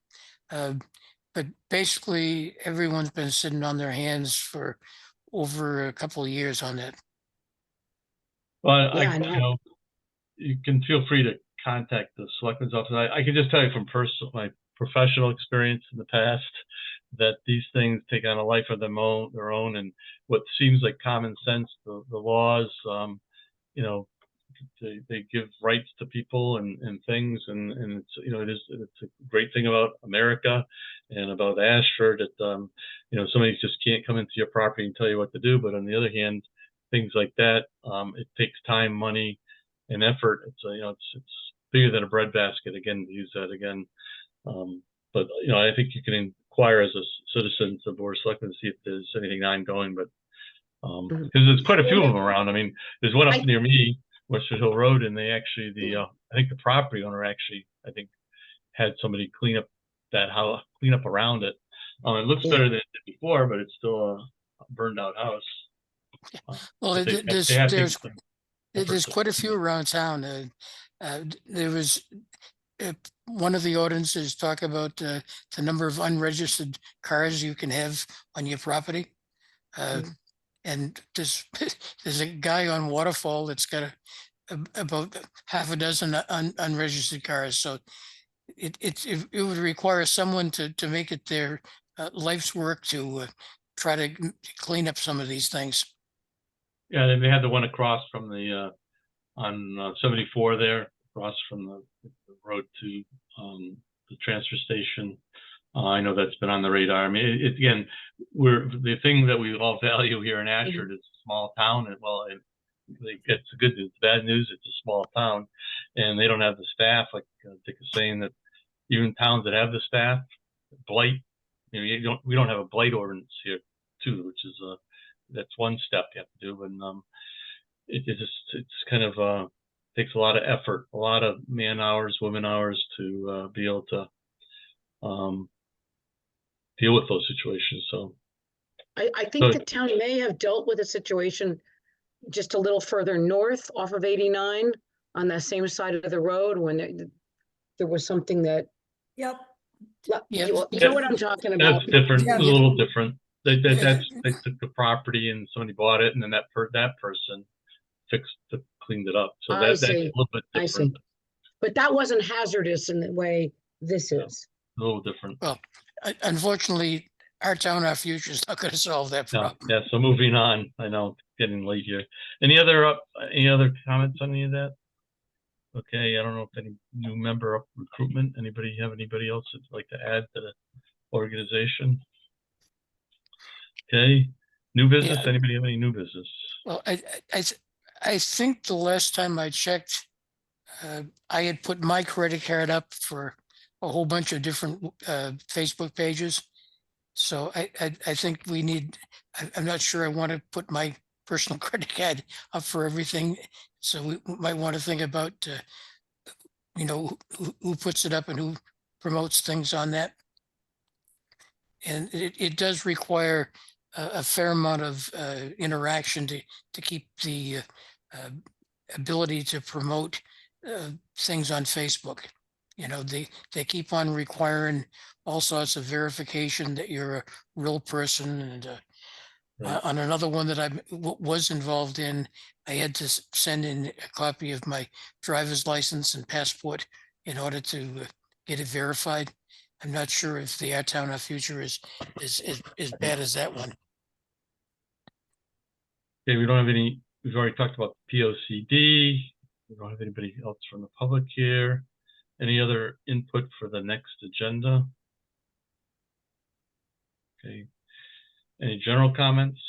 But basically, everyone's been sitting on their hands for over a couple of years on that. Well, Yeah, I know. You can feel free to contact the selectman's office. I can just tell you from my professional experience in the past that these things take on a life of their own, and what seems like common sense, the laws, they give rights to people and things, and it's a great thing about America and about Ashford that somebody just can't come into your property and tell you what to do. But on the other hand, things like that, it takes time, money, and effort. It's bigger than a breadbasket. Again, to use that again. But I think you can inquire as a citizen to the Board of Selectmen to see if there's anything ongoing. But because there's quite a few of them around. I mean, there's one up near me, Western Hill Road, and they actually I think the property owner actually had somebody clean up that house, clean up around it. It looks better than it did before, but it's still a burned out house. Well, there's quite a few around town. There was one of the ordinances talk about the number of unregistered cars you can have on your property. And there's a guy on Waterfall that's got about half a dozen unregistered cars. So it would require someone to make it their life's work to try to clean up some of these things. Yeah, they had the one across from the on 74 there, across from the road to the transfer station. I know that's been on the radar. I mean, again, the thing that we all value here in Ashford is a small town, and it's the good news. The bad news, it's a small town, and they don't have the staff. Like Dick is saying, that even towns that have the staff, blight. We don't have a blight ordinance here too, which is that's one step you have to do. And it's kind of takes a lot of effort, a lot of man hours, women hours to be able to deal with those situations. So I think the town may have dealt with a situation just a little further north off of 89 on that same side of the road when there was something that. Yep. You know what I'm talking about. That's different. Yeah. A little different. They took the property and somebody bought it, and then that person cleaned it up. So that's a little bit different. I see. But that wasn't hazardous in the way this is. A little different. Well, unfortunately, our town, our future is not going to solve that problem. Yeah. So moving on. I know it's getting late here. Any other comments on any of that? Okay. I don't know if any new member recruitment. Anybody else that'd like to add to the organization? Okay. New business. Yeah. Anybody have any new business? Well, I think the last time I checked, I had put my credit card up for a whole bunch of different Facebook pages. So I think we need, I'm not sure I want to put my personal credit card up for everything. So we might want to think about, who puts it up and who promotes things on that. And it does require a fair amount of interaction to keep the uh, ability to promote things on Facebook. They keep on requiring all sorts of verification that you're a real person. And Right. on another one that I was involved in, I had to send in a copy of my driver's license and passport in order to get it verified. I'm not sure if the Our Town, Our Future is as bad as that one. Okay, we don't have any, we've already talked about POCD. We don't have anybody else from the public here. Any other input for the next agenda? Okay. Any general comments?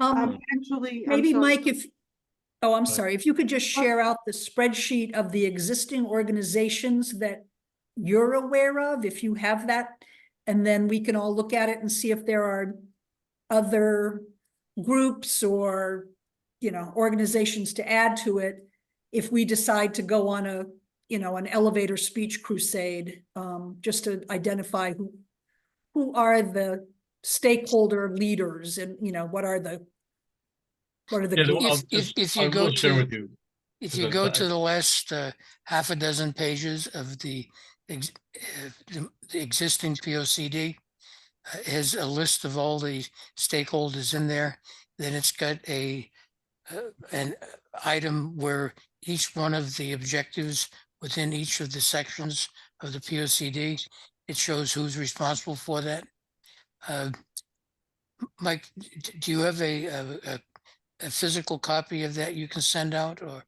Actually, I'm Maybe sorry. Mike, I'm ahead. sorry, if you could just share out the spreadsheet of the existing organizations that you're aware of, if you have that, and then we can all look at it and see if there are other groups or, organizations to add to it if we decide to go on an elevator speech crusade, just to identify who are the stakeholder leaders and, what are the Yeah, groups? If I you go will share to, with you. if you go to the last half a dozen pages of the existing POCD, has a list of all the stakeholders in there. Then it's got an item where each one of the objectives within each of the sections of the POCD, it shows who's responsible for that. Mike, do you have a physical copy of that you can send out, or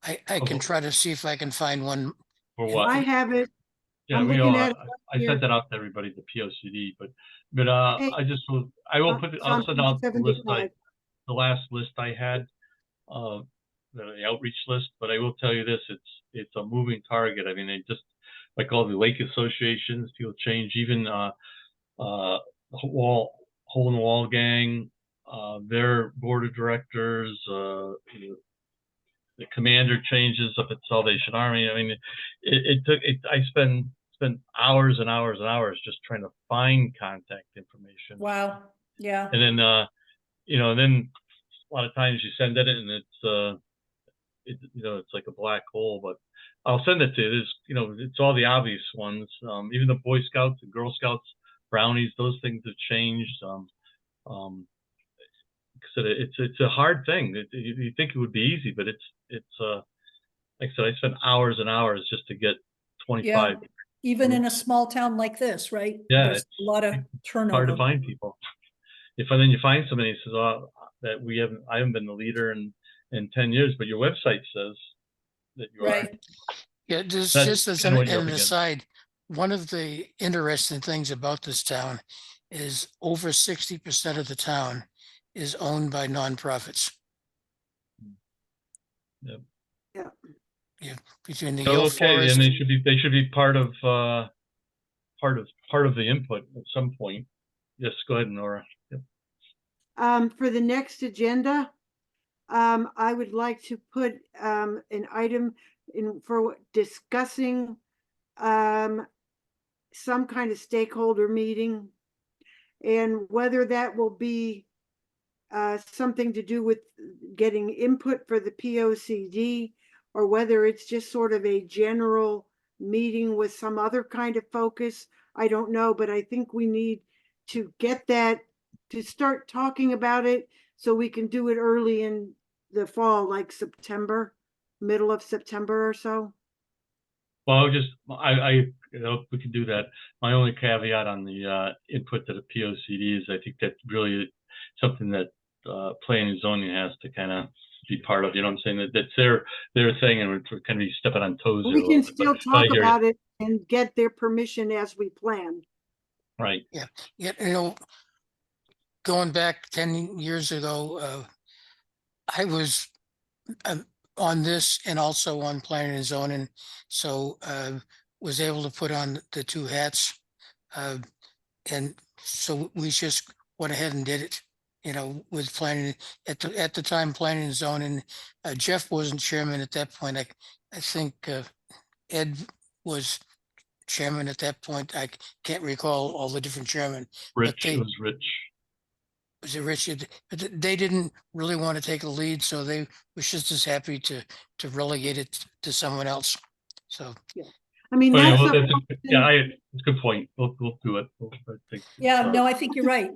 I can try to see if I can find one. For in- what? I have it. Yeah, I'm we looking all, at it I here. sent that out to everybody, the POCD, but Hey, I will it's I'll on send page out the list 75. the last list I had, the outreach list, but I will tell you this, it's a moving target. I mean, they just, like all the lake associations, people change, even, hole in the wall gang, their board of directors, the commander changes up at Salvation Army. I mean, I spent hours and hours and hours just trying to find contact information. Wow, yeah. And then, then a lot of times you send it and it's like a black hole, but I'll send it to you. There's, it's all the obvious ones. Even the Boy Scouts, the Girl Scouts, brownies, those things have changed. It's a hard thing. You think it would be easy, but it's like I said, I spent hours and hours just to get 25. Yeah, even in a small town like this, right? Yeah, There's a lot of hard turnover. to find people. If then you find somebody who says, "Oh, that I haven't been the leader in 10 years," but your website says that you are. Right. Yeah, just as what you're up an against. aside, one of the interesting things about this town is over 60% of the town is owned by nonprofits. Yep. Yeah. Yeah, between the Oh, Yale okay, Forest. and they should be part of the input at some point. Yes, go ahead, Nora. Yep. For the next agenda, I would like to put an item in for discussing some kind of stakeholder meeting, and whether that will be something to do with getting input for the POCD, or whether it's just sort of a general meeting with some other kind of focus. I don't know, but I think we need to get that, to start talking about it so we can do it early in the fall, like September, middle of September or so. Well, we can do that. My only caveat on the input to the POCD is I think that's really something that planning and zoning has to kind of be part of. You know what I'm saying? That's their thing, and we're kind of be stepping on toes. We can still talk hear you. about it and get their permission as we plan. Right. Yeah, going back 10 years ago, I was on this and also on planning and zoning, so was able to put on the two hats. And so we just went ahead and did it, with planning at the time, planning and zoning. Jeff wasn't chairman at that point. I think Ed was chairman at that point. I can't recall all the different chairmen. Rich, they- it was Rich. Was it Richard? But they didn't really want to take the lead, so they was just as happy to relegate it to someone else. So I mean, Well, yeah, that's well, a that's yeah, it's a good point. We'll do it. I think. Yeah, no, I think you're right.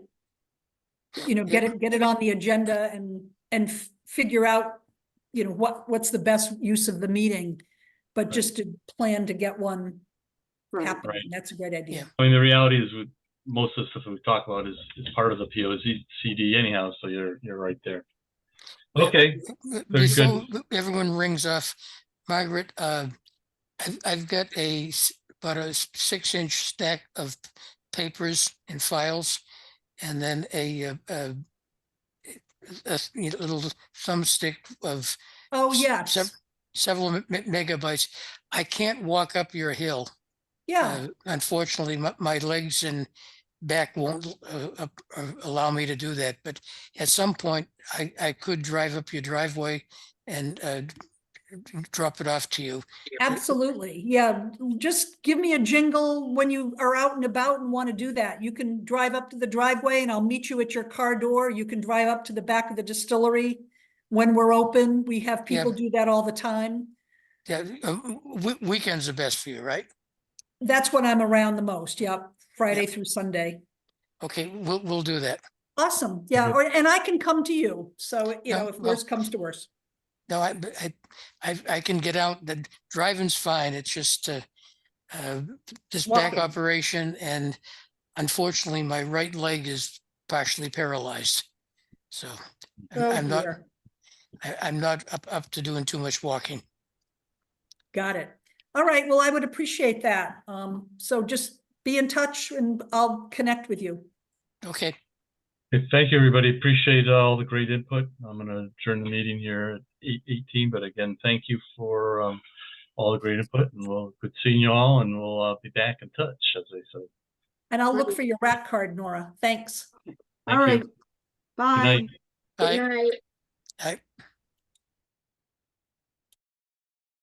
Get Yeah. it on the agenda and figure out, what's the best use of the meeting. But just to plan to get one right. happening, Right. that's a great idea. Yeah. I mean, the reality is with most of the stuff that we talk about is part of the POCD anyhow, so you're right there. Okay, very Before good. everyone rings off, Margaret, I've got about a 6-inch stack of papers and files, and then a little thumbstick of Oh, s- yes, several megabytes. I can't walk up your hill. yeah, Unfortunately, my legs and back won't allow me to do that. But at some point, I could drive up your driveway and drop it off to you. absolutely. Yeah, just give me a jingle when you are out and about and want to do that. You can drive up to the driveway and I'll meet you at your car door. You can drive up to the back of the distillery when we're open. We have people do that all the time. Yeah, weekends are best for you, right? That's when I'm around the most. Yep, Friday through Sunday. Okay, we'll do that. Awesome. Yeah, Okay. and I can come to you. So, No, if well- worse comes to worse. No, I can get out. The driving's fine. It's just this back Walking. operation, and unfortunately, my right leg is partially paralyzed. So Oh, I'm not dear. I'm not up to doing too much walking. Got it. All right. Well, I would appreciate that. So just be in touch and I'll connect with you. Okay, Okay, thank you, everybody. Appreciate all the great input. I'm going to adjourn the meeting here at 8:18. But again, thank you for all the great input, and we'll good seeing you all, and we'll be back in touch, as they say. And I'll look for your rat card, Nora. Thanks. All Thank you. right. Good Bye. night. bye. Good night. Bye.